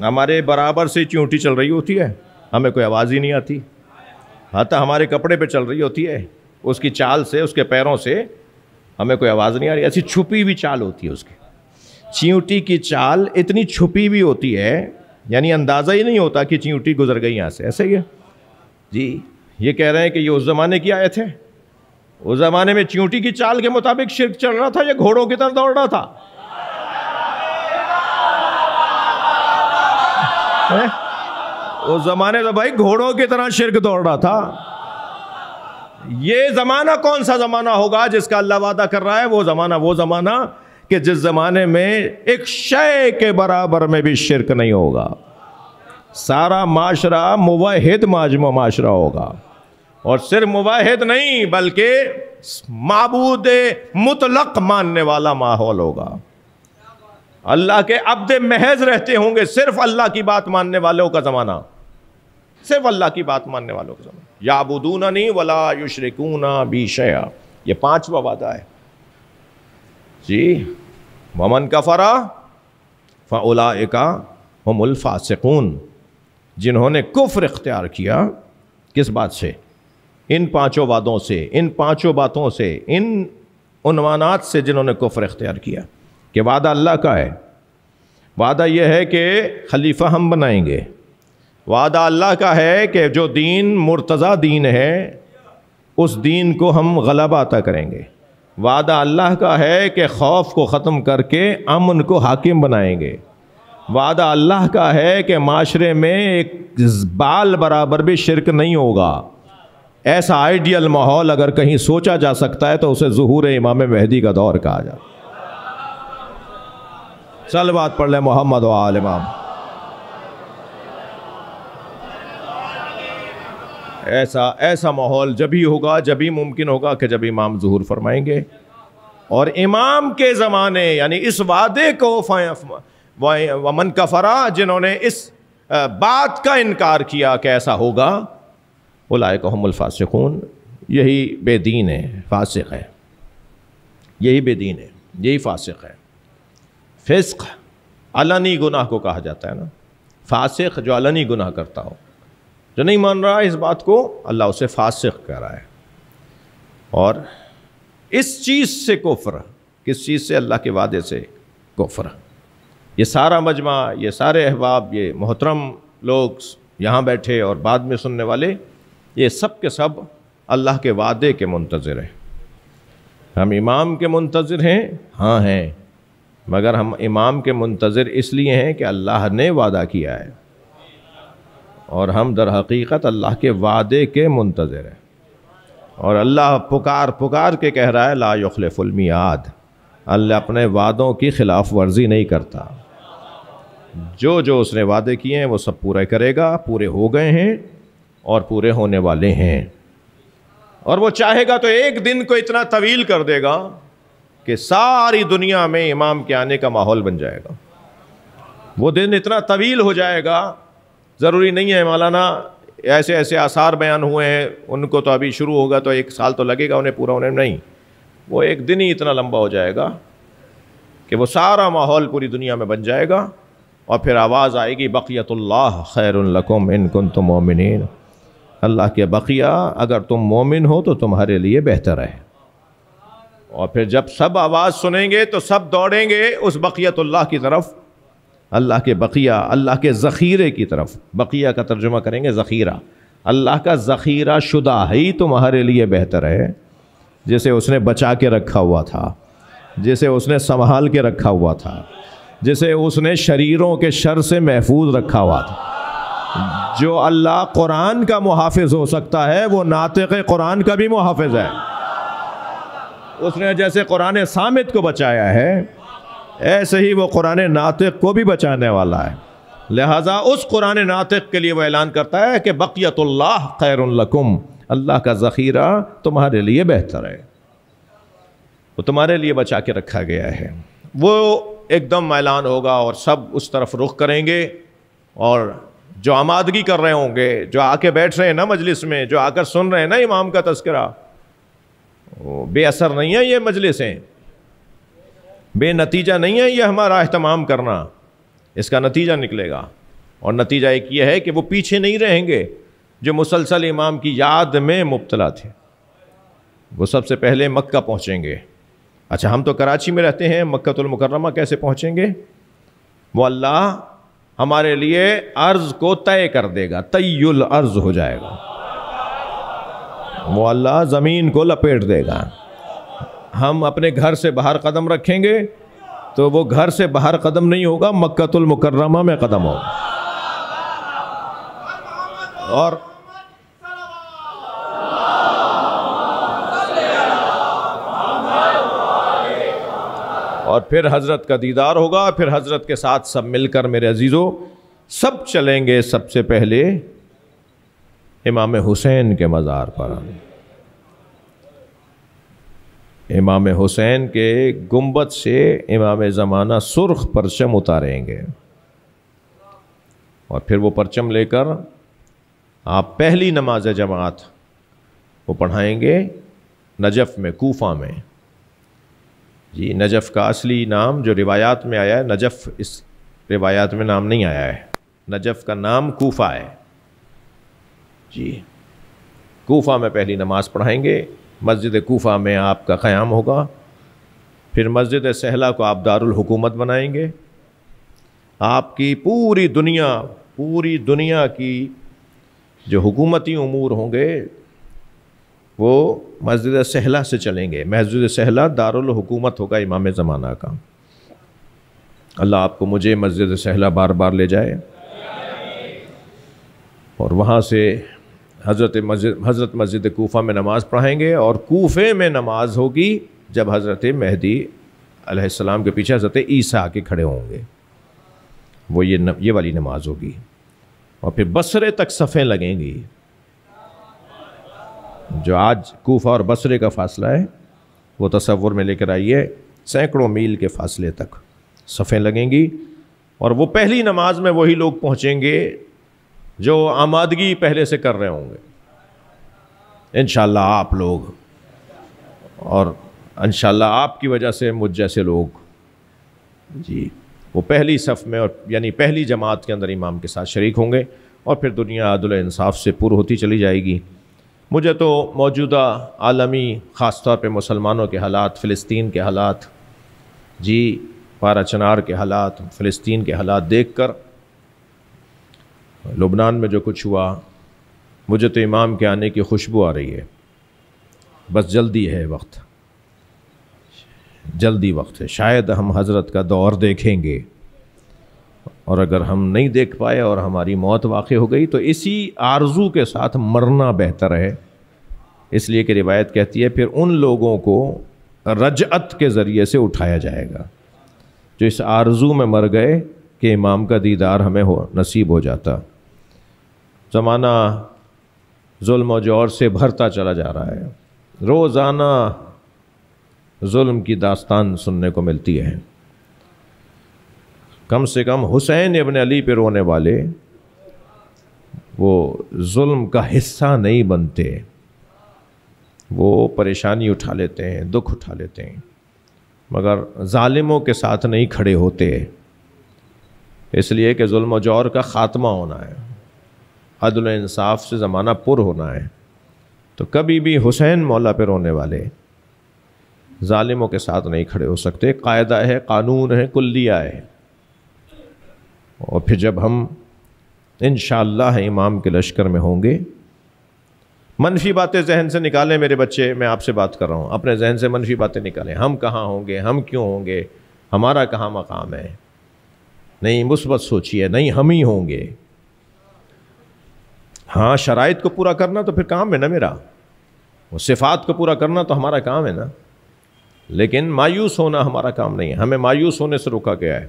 ہمارے برابر سے چیونٹی چل رہی ہوتی ہے، ہمیں کوئی آواز ہی نہیں آتی. حتی ہمارے کپڑے پہ چل رہی ہوتی ہے، اس کی چال سے، اس کے پیروں سے ہمیں کوئی آواز نہیں آ رہی. ایسی چھپی ہوئی چال ہوتی ہے اس کی. چیونٹی کی چال اتنی چھپی ہوئی ہوتی ہے، یعنی اندازہ ہی نہیں ہوتا کہ چیونٹی گزر گئی یہاں سے. ایسے ہی ہے جی. یہ کہہ رہے ہیں کہ یہ اس زمانے کی آیت ہے. اس زمانے میں چیونٹی کی چال کے مطابق شرک چل رہا تھا یا گھوڑوں کی طرف دوڑ رہا تھا؟ اس زمانے تو بھائی گھوڑوں کی طرح شرک دوڑ رہا تھا. یہ زمانہ کون سا زمانہ ہوگا جس کا اللہ وعدہ کر رہا ہے؟ وہ زمانہ کہ جس زمانے میں ایک شے کے برابر میں بھی شرک نہیں ہوگا. سارا معاشرہ موحد معاشرہ ہوگا، اور صرف موحد نہیں بلکہ معبود مطلق ماننے والا ماحول ہوگا. اللہ کے عبد محض رہتے ہوں گے، صرف اللہ کی بات ماننے والوں کا زمانہ، صرف اللہ کی بات ماننے والوں کا زمانہ. یعبدوننی ولا یشرکون بی شیئا، یہ پانچواں وعدہ ہے جی. ومن کفر فاولئک هم الفاسقون. جنہوں نے کفر اختیار کیا، کس بات سے؟ ان پانچوں وعدوں سے، ان پانچوں باتوں سے، ان عنوانات سے جنہوں نے کفر اختیار کیا. کہ وعدہ اللہ کا ہے، وعدہ یہ ہے کہ خلیفہ ہم بنائیں گے. وعدہ اللہ کا ہے کہ جو دین مرتضی دین ہے اس دین کو ہم غلبہ عطا کریں گے. وعدہ اللہ کا ہے کہ خوف کو ختم کر کے امن کو حاکم بنائیں گے. وعدہ اللہ کا ہے کہ معاشرے میں ایک بال برابر بھی شرک نہیں ہوگا. ایسا آئیڈیل ماحول اگر کہیں سوچا جا سکتا ہے تو اسے ظہور امام مہدی کا دور کہا جاتا ہے. صلوات پڑھ لیں محمد و آل محمد. ایسا ماحول جبھی ہوگا، جبھی ممکن ہوگا کہ جب امام ظہور فرمائیں گے. اور امام کے زمانے یعنی اس وعدے کو ومن کفرا، جنہوں نے اس بات کا انکار کیا کہ ایسا ہوگا، اولئک هم الفاسقون، یہی بے دین ہے، فاسق ہے. یہی بے دین ہے، یہی فاسق ہے۔ فسق علنی گناہ کو کہا جاتا ہے نا، فاسق جو علنی گناہ کرتا ہو، جو نہیں مان رہا اس بات کو، اللہ اسے فاسق کہہ رہا ہے۔ اور اس چیز سے کفر، کس چیز سے؟ اللہ کے وعدے سے کفر۔ یہ سارا مجمع، یہ سارے احباب، یہ محترم لوگ یہاں بیٹھے اور بعد میں سننے والے، یہ سب کے سب اللہ کے وعدے کے منتظر ہیں۔ ہم امام کے منتظر ہیں، ہاں ہیں، مگر ہم امام کے منتظر اس لیے ہیں کہ اللہ نے وعدہ کیا ہے، اور ہم در حقیقت اللہ کے وعدے کے منتظر ہیں۔ اور اللہ پکار کے کہہ رہا ہے لا یخلف المیعاد، اللہ اپنے وعدوں کی خلاف ورزی نہیں کرتا، جو اس نے وعدے کیے ہیں وہ سب پورے کرے گا، پورے ہو گئے ہیں اور پورے ہونے والے ہیں۔ اور وہ چاہے گا تو ایک دن کو اتنا طویل کر دے گا کہ ساری دنیا میں امام کے آنے کا ماحول بن جائے گا۔ وہ دن اتنا طویل ہو جائے گا، ضروری نہیں ہے مولانا ایسے ایسے آثار بیان ہوئے ہیں ان کو تو ابھی شروع ہوگا تو 1 سال تو لگے گا انہیں پورا ہونے میں، نہیں، وہ ایک دن ہی اتنا لمبا ہو جائے گا کہ وہ سارا ماحول پوری دنیا میں بن جائے گا، اور پھر آواز آئے گی بقیت اللہ خیر لکم ان کنتم مومنین، اللہ کے بقیہ اگر تم مومن ہو تو تمہارے لیے بہتر ہے۔ اور پھر جب سب آواز سنیں گے تو سب دوڑیں گے اس بقیت اللہ کی طرف، اللہ کے بقیہ، اللہ کے ذخیرے کی طرف۔ بقیہ کا ترجمہ کریں گے ذخیرہ، اللہ کا ذخیرہ شدہ ہی تمہارے لیے بہتر ہے، جسے اس نے بچا کے رکھا ہوا تھا، جسے اس نے سنبھال کے رکھا ہوا تھا، جسے اس نے شریروں کے شر سے محفوظ رکھا ہوا تھا۔ جو اللہ قرآن کا محافظ ہو سکتا ہے وہ ناطق قرآن کا بھی محافظ ہے۔ اس نے جیسے قرآن صامت کو بچایا ہے ایسے ہی وہ قرآن ناطق کو بھی بچانے والا ہے، لہٰذا اس قرآن ناطق کے لیے وہ اعلان کرتا ہے کہ بقیت اللہ خیر لکم، اللہ کا ذخیرہ تمہارے لیے بہتر ہے، وہ تمہارے لیے بچا کے رکھا گیا ہے۔ وہ ایک دم اعلان ہوگا اور سب اس طرف رخ کریں گے، اور جو آمادگی کر رہے ہوں گے، جو آ کے بیٹھ رہے ہیں نا مجلس میں، جو آ کر سن رہے ہیں نا امام کا تذکرہ، بے اثر نہیں ہے یہ مجلسیں، بے نتیجہ نہیں ہے یہ ہمارا اہتمام کرنا، اس کا نتیجہ نکلے گا، اور نتیجہ ایک یہ ہے کہ وہ پیچھے نہیں رہیں گے جو مسلسل امام کی یاد میں مبتلا تھے، وہ سب سے پہلے مکہ پہنچیں گے۔ اچھا ہم تو کراچی میں رہتے ہیں، مکہ المکرمہ کیسے پہنچیں گے؟ وہ اللہ ہمارے لیے عرض کو طے کر دے گا، طی الارض ہو جائے گا، وہ اللہ زمین کو لپیٹ دے گا۔ ہم اپنے گھر سے باہر قدم رکھیں گے تو وہ گھر سے باہر قدم نہیں ہوگا، مکہ المکرمہ میں قدم ہوگا۔ اور پھر حضرت کا دیدار ہوگا، پھر حضرت کے ساتھ سب مل کر میرے عزیزوں سب چلیں گے سب سے پہلے امام حسین کے مزار پر، امام حسین کے گنبد سے امام زمانہ سرخ پرچم اتاریں گے، اور پھر وہ پرچم لے کر آپ پہلی نماز جماعت وہ پڑھائیں گے نجف میں، کوفہ میں۔ جی نجف کا اصلی نام جو روایات میں آیا ہے، نجف اس روایات میں نام نہیں آیا ہے، نجف کا نام کوفہ ہے۔ جی کوفہ میں پہلی نماز پڑھائیں گے، مسجد کوفہ میں آپ کا قیام ہوگا، پھر مسجد سہلہ کو آپ دارالحکومت بنائیں گے۔ آپ کی پوری دنیا کی جو حکومتی امور ہوں گے وہ مسجد سہلہ سے چلیں گے، مسجد سہلہ دارالحکومت ہوگا امام زمانہ کا۔ اللہ آپ کو مجھے مسجد سہلہ بار بار لے جائے، اور وہاں سے حضرت مسجد کوفہ میں نماز پڑھائیں گے، اور کوفے میں نماز ہوگی جب حضرت مہدی علیہ السلام کے پیچھے حضرت عیسیٰ کے کھڑے ہوں گے، وہ یہ والی نماز ہوگی، اور پھر بصرے تک صفیں لگیں گی۔ جو آج کوفہ اور بصرے کا فاصلہ ہے وہ تصور میں لے کر آئیے، سینکڑوں میل کے فاصلے تک صفیں لگیں گی، اور وہ پہلی نماز میں وہی لوگ پہنچیں گے جو آمادگی پہلے سے کر رہے ہوں گے، انشاءاللہ آپ لوگ اور انشاءاللہ آپ کی وجہ سے مجھ جیسے لوگ جی وہ پہلی صف میں اور یعنی پہلی جماعت کے اندر امام کے ساتھ شریک ہوں گے، اور پھر دنیا عدل و انصاف سے پر ہوتی چلی جائے گی۔ مجھے تو موجودہ عالمی خاص طور پہ مسلمانوں کے حالات، فلسطین کے حالات، جی پارا چنار کے حالات، فلسطین کے حالات دیکھ کر، لبنان میں جو کچھ ہوا، مجھے تو امام کے آنے کی خوشبو آ رہی ہے۔ بس جلدی ہے وقت، جلدی وقت ہے، شاید ہم حضرت کا دور دیکھیں گے، اور اگر ہم نہیں دیکھ پائے اور ہماری موت واقع ہو گئی تو اسی آرزو کے ساتھ مرنا بہتر ہے۔ اس لیے کہ روایت کہتی ہے پھر ان لوگوں کو رجعت کے ذریعے سے اٹھایا جائے گا جو اس آرزو میں مر گئے کہ امام کا دیدار ہمیں نصیب ہو جاتا۔ زمانہ ظلم و جور سے بھرتا چلا جا رہا ہے، روزانہ ظلم کی داستان سننے کو ملتی ہے۔ کم سے کم حسین ابن علی پہ رونے والے وہ ظلم کا حصہ نہیں بنتے، وہ پریشانی اٹھا لیتے ہیں، دکھ اٹھا لیتے ہیں، مگر ظالموں کے ساتھ نہیں کھڑے ہوتے، اس لیے کہ ظلم و جور کا خاتمہ ہونا ہے، عدل و انصاف سے زمانہ پر ہونا ہے۔ تو کبھی بھی حسین مولا پہ رونے والے ظالموں کے ساتھ نہیں کھڑے ہو سکتے۔ قاعدہ ہے، قانون ہے، کلیہ ہے۔ اور پھر جب ہم انشاءاللہ امام کے لشکر میں ہوں گے، منفی باتیں ذہن سے نکالیں میرے بچے، میں آپ سے بات کر رہا ہوں، اپنے ذہن سے منفی باتیں نکالیں، ہم کہاں ہوں گے، ہم کیوں ہوں گے، ہمارا کہاں مقام ہے، نہیں مثبت سوچیے، نہیں ہم ہی ہوں گے۔ ہاں شرائط کو پورا کرنا تو پھر کام ہے نا میرا، وہ صفات کو پورا کرنا تو ہمارا کام ہے نا، لیکن مایوس ہونا ہمارا کام نہیں ہے، ہمیں مایوس ہونے سے روکا گیا ہے۔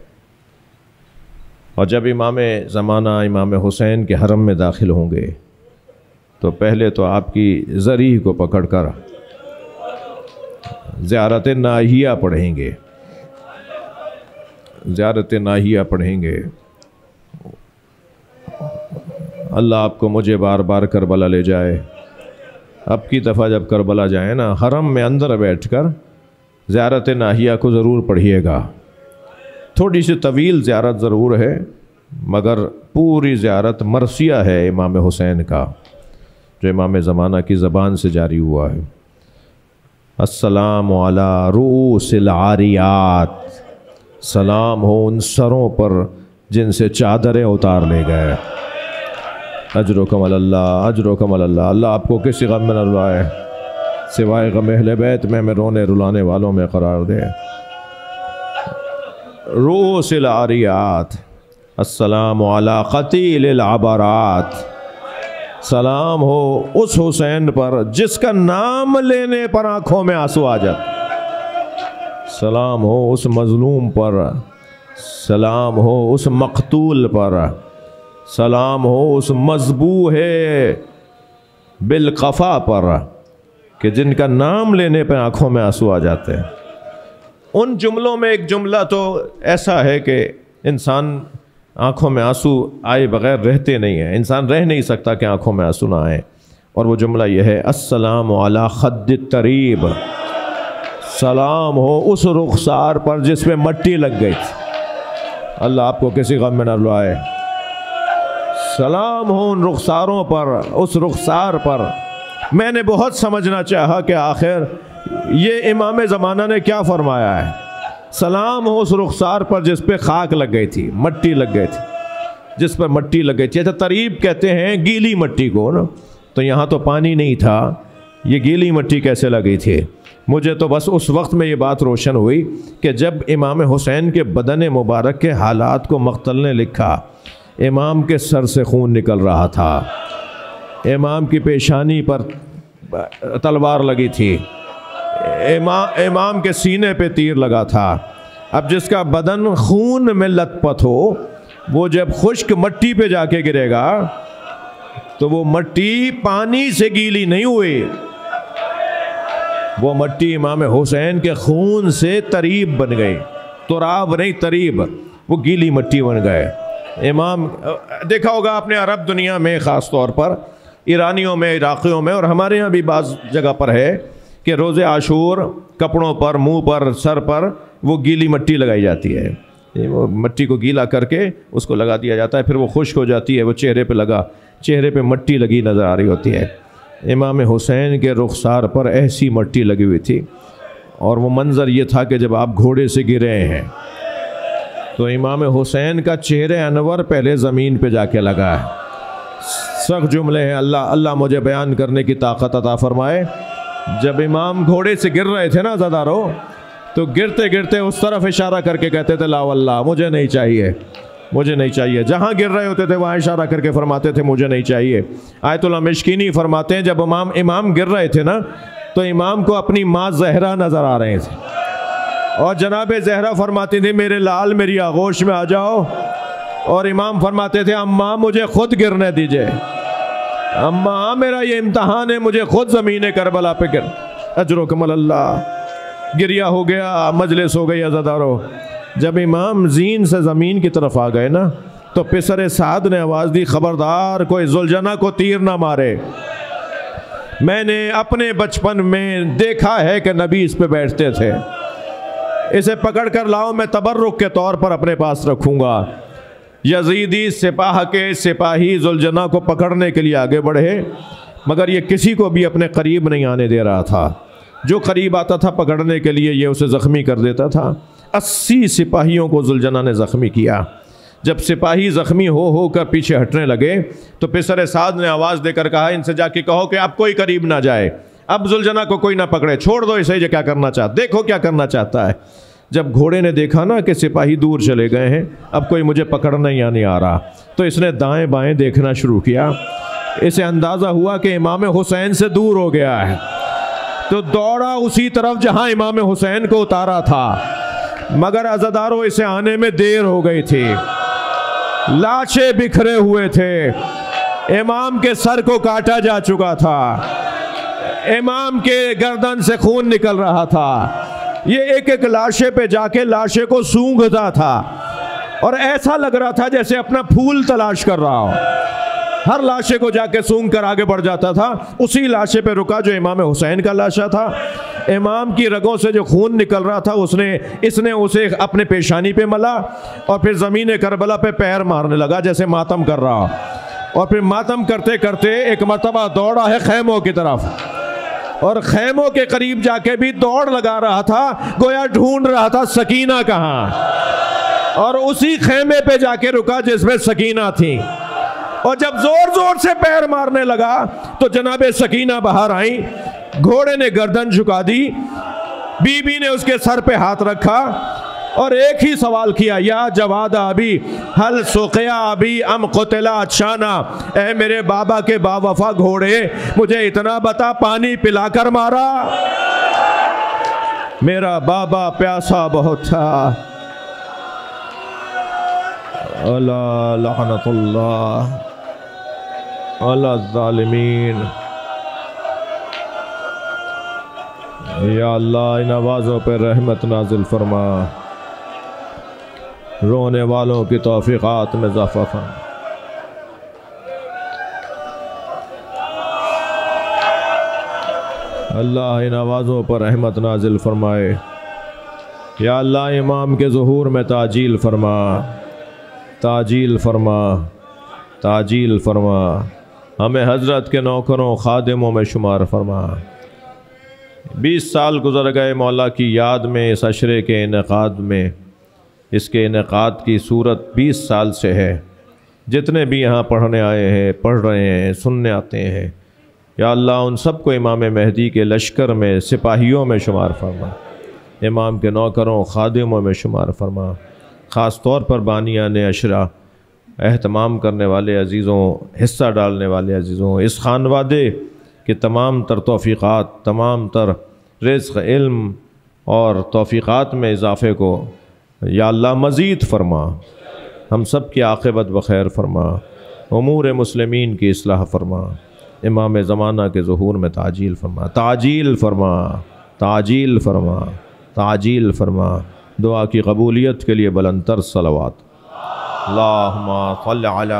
اور جب امام زمانہ امام حسین کے حرم میں داخل ہوں گے تو پہلے تو آپ کی ذریح کو پکڑ کر زیارت ناہیہ پڑھیں گے، زیارت ناہیہ پڑھیں گے۔ اللہ آپ کو مجھے بار بار کربلا لے جائے۔ اب کی دفعہ جب کربلا جائیں نا، حرم میں اندر بیٹھ کر زیارت ناہیہ کو ضرور پڑھیے گا۔ تھوڑی سی طویل زیارت ضرور ہے، مگر پوری زیارت مرثیہ ہے امام حسین کا، جو امام زمانہ کی زبان سے جاری ہوا ہے۔ السلام علی رؤوس العاریات، سلام ہو ان سروں پر جن سے چادریں اتار لے گئے۔ اجرکم اللہ، اجرکم اللہ۔ اللہ آپ کو کسی غم میں نہ رلائے سوائے غم اہل بیت میں، ہمیں رونے رلانے والوں میں قرار دے۔ رؤوس العاریات، السلام علی قتیل العبرات، سلام ہو اس حسین پر جس کا نام لینے پر آنکھوں میں آنسو آ جاتا، سلام ہو اس مظلوم پر، سلام ہو اس مقتول پر، سلام ہو اس مذبوح بالقفا پر کہ جن کا نام لینے پہ آنکھوں میں آنسو آ جاتے ہیں۔ ان جملوں میں ایک جملہ تو ایسا ہے کہ انسان آنکھوں میں آنسو آئے بغیر رہتے نہیں ہیں، انسان رہ نہیں سکتا کہ آنکھوں میں آنسو نہ آئیں، اور وہ جملہ یہ ہے، السلام علی خد الطریب، سلام ہو اس رخسار پر جس پہ مٹی لگ گئی تھی۔ اللہ آپ کو کسی غم میں نہ رلائے۔ سلام ہو ان رخساروں پر، اس رخسار پر۔ میں نے بہت سمجھنا چاہا کہ آخر یہ امام زمانہ نے کیا فرمایا ہے۔ سلام ہو اس رخسار پر جس پہ خاک لگ گئی تھی، مٹی لگ گئی تھی، جس پر مٹی لگ گئی تھی۔ اچھا طریب کہتے ہیں گیلی مٹی کو نا، تو یہاں تو پانی نہیں تھا، یہ گیلی مٹی کیسے لگی تھی؟ مجھے تو بس اس وقت میں یہ بات روشن ہوئی کہ جب امام حسین کے بدن مبارک کے حالات کو مقتل نے لکھا، امام کے سر سے خون نکل رہا تھا، امام کی پیشانی پر تلوار لگی تھی، امام کے سینے پہ تیر لگا تھا۔ اب جس کا بدن خون میں لت پت ہو، وہ جب خشک مٹی پہ جا کے گرے گا تو وہ مٹی پانی سے گیلی نہیں ہوئی، وہ مٹی امام حسین کے خون سے طریب بن گئی، تراب نہیں طریب، وہ گیلی مٹی بن گئے۔ امام دیکھا ہوگا آپ نے عرب دنیا میں، خاص طور پر ایرانیوں میں، عراقیوں میں، اور ہمارے ہاں بھی بعض جگہ پر ہے کہ روز عاشور کپڑوں پر، منہ پر، سر پر وہ گیلی مٹی لگائی جاتی ہے، وہ مٹی کو گیلا کر کے اس کو لگا دیا جاتا ہے، پھر وہ خشک ہو جاتی ہے، وہ چہرے پہ چہرے پہ مٹی لگی نظر آ رہی ہوتی ہے۔ امام حسین کے رخسار پر ایسی مٹی لگی ہوئی تھی، اور وہ منظر یہ تھا کہ جب آپ گھوڑے سے گرے ہیں تو امام حسین کا چہرہ انور پہلے زمین پہ جا کے لگا ہے۔ سخت جملے ہیں، اللہ مجھے بیان کرنے کی طاقت عطا فرمائے۔ جب امام گھوڑے سے گر رہے تھے نا عزادارو، تو گرتے گرتے اس طرف اشارہ کر کے کہتے تھے لا واللہ مجھے نہیں چاہیے، مجھے نہیں چاہیے۔ جہاں گر رہے ہوتے تھے وہاں اشارہ کر کے فرماتے تھے مجھے نہیں چاہیے۔ آیت اللہ مشکینی فرماتے ہیں جب امام گر رہے تھے نا تو امام کو اپنی ماں زہرا نظر آ رہے تھے، اور جناب زہرا فرماتی تھی میرے لال میری آغوش میں آ جاؤ، اور امام فرماتے تھے اماں مجھے خود گرنے دیجئے، اماں میرا یہ امتحان ہے، مجھے خود زمین کربلا پہ گر۔ اجرکم اللہ۔ گریا ہو گیا، مجلس ہو گئی عزادارو۔ جب امام زین سے زمین کی طرف آ گئے نا تو پسر سعد نے آواز دی خبردار کوئی ذوالجناح کو تیر نہ مارے، میں نے اپنے بچپن میں دیکھا ہے کہ نبی اس پہ بیٹھتے تھے، اسے پکڑ کر لاؤ، میں تبرک کے طور پر اپنے پاس رکھوں گا۔ یزیدی سپاہ کے سپاہی ذوالجناح کو پکڑنے کے لیے آگے بڑھے، مگر یہ کسی کو بھی اپنے قریب نہیں آنے دے رہا تھا، جو قریب آتا تھا پکڑنے کے لیے یہ اسے زخمی کر دیتا تھا۔ 80 سپاہیوں کو ذوالجناح نے زخمی کیا۔ جب سپاہی زخمی ہو کر پیچھے ہٹنے لگے تو پسر سعد نے آواز دے کر کہا ان سے جا کے کہو کہ اب کوئی قریب نہ جائے، اب ذوالجناح کو کوئی نہ پکڑے، چھوڑ دو اسے، یہ کیا کرنا چاہتا، دیکھو کیا کرنا چاہتا ہے۔ جب گھوڑے نے دیکھا نا کہ سپاہی دور چلے گئے ہیں، اب کوئی مجھے پکڑنا یا نہیں آ رہا، تو اس نے دائیں بائیں دیکھنا شروع کیا۔ اسے اندازہ ہوا کہ امام حسین سے دور ہو گیا ہے، تو دوڑا اسی طرف جہاں امام حسین کو اتارا تھا، مگر عزادارو اسے آنے میں دیر ہو گئی تھی، لاشیں بکھرے ہوئے تھے، امام کے سر کو کاٹا جا چکا تھا، امام کے گردن سے خون نکل رہا تھا، یہ ایک ایک لاشے پہ جا کے لاشے کو سونگھتا تھا، اور ایسا لگ رہا تھا جیسے اپنا پھول تلاش کر رہا ہو۔ ہر لاشے کو جا کے سونگ کر آگے بڑھ جاتا تھا، اسی لاشے پہ رکا جو امام حسین کا لاشا تھا۔ امام کی رگوں سے جو خون نکل رہا تھا اس نے اسے اپنے پیشانی پہ ملا، اور پھر زمین کربلا پہ پیر مارنے لگا جیسے ماتم کر رہا، اور پھر ماتم کرتے کرتے ایک مرتبہ دوڑا ہے خیموں کی طرف، اور خیموں کے قریب جا کے بھی دوڑ لگا رہا تھا، گویا ڈھونڈ رہا تھا سکینہ کہاں، اور اسی خیمے پہ جا کے رکا جس میں سکینہ تھی، اور جب زور زور سے پیر مارنے لگا تو جناب سکینہ باہر آئیں، گھوڑے نے گردن جھکا دی، بی بی نے اس کے سر پہ ہاتھ رکھا اور ایک ہی سوال کیا، یا جواد ابی حل سقیا ابی ام قتلا اچھانا، اے میرے بابا کے با وفا گھوڑے مجھے اتنا بتا پانی پلا کر مارا؟ میرا بابا پیاسا بہت تھا۔ اللہ لعنت اللہ علی الظالمین۔ یا اللہ ان آوازوں پہ رحمت نازل فرما، رونے والوں کی توفیقات میں اضافہ فرما۔ اللہ ان آوازوں پر رحمت نازل فرمائے۔ یا اللہ امام کے ظہور میں تعجیل فرما، تعجیل فرما، تعجیل فرما، ہمیں حضرت کے نوکروں خادموں میں شمار فرما۔ 20 سال گزر گئے مولا کی یاد میں، اس عشرے کے انعقاد میں، اس کے انعقاد کی صورت 20 سال سے ہے۔ جتنے بھی یہاں پڑھنے آئے ہیں، پڑھ رہے ہیں، سننے آتے ہیں، یا اللہ ان سب کو امام مہدی کے لشکر میں، سپاہیوں میں شمار فرما، امام کے نوکروں خادموں میں شمار فرما۔ خاص طور پر بانیان عشرہ، اہتمام کرنے والے عزیزوں، حصہ ڈالنے والے عزیزوں، اس خانوادے کہ تمام تر توفیقات، تمام تر رزق، علم اور توفیقات میں اضافے کو یا اللہ مزید فرما، ہم سب کی عاقبت بخیر فرما، امور مسلمین کی اصلاح فرما، امام زمانہ کے ظہور میں تعجیل فرما، تعجیل فرما، تعجیل فرما، تعجیل فرما۔ دعا کی قبولیت کے لیے بلند تر صلوات۔ اللہم صل علی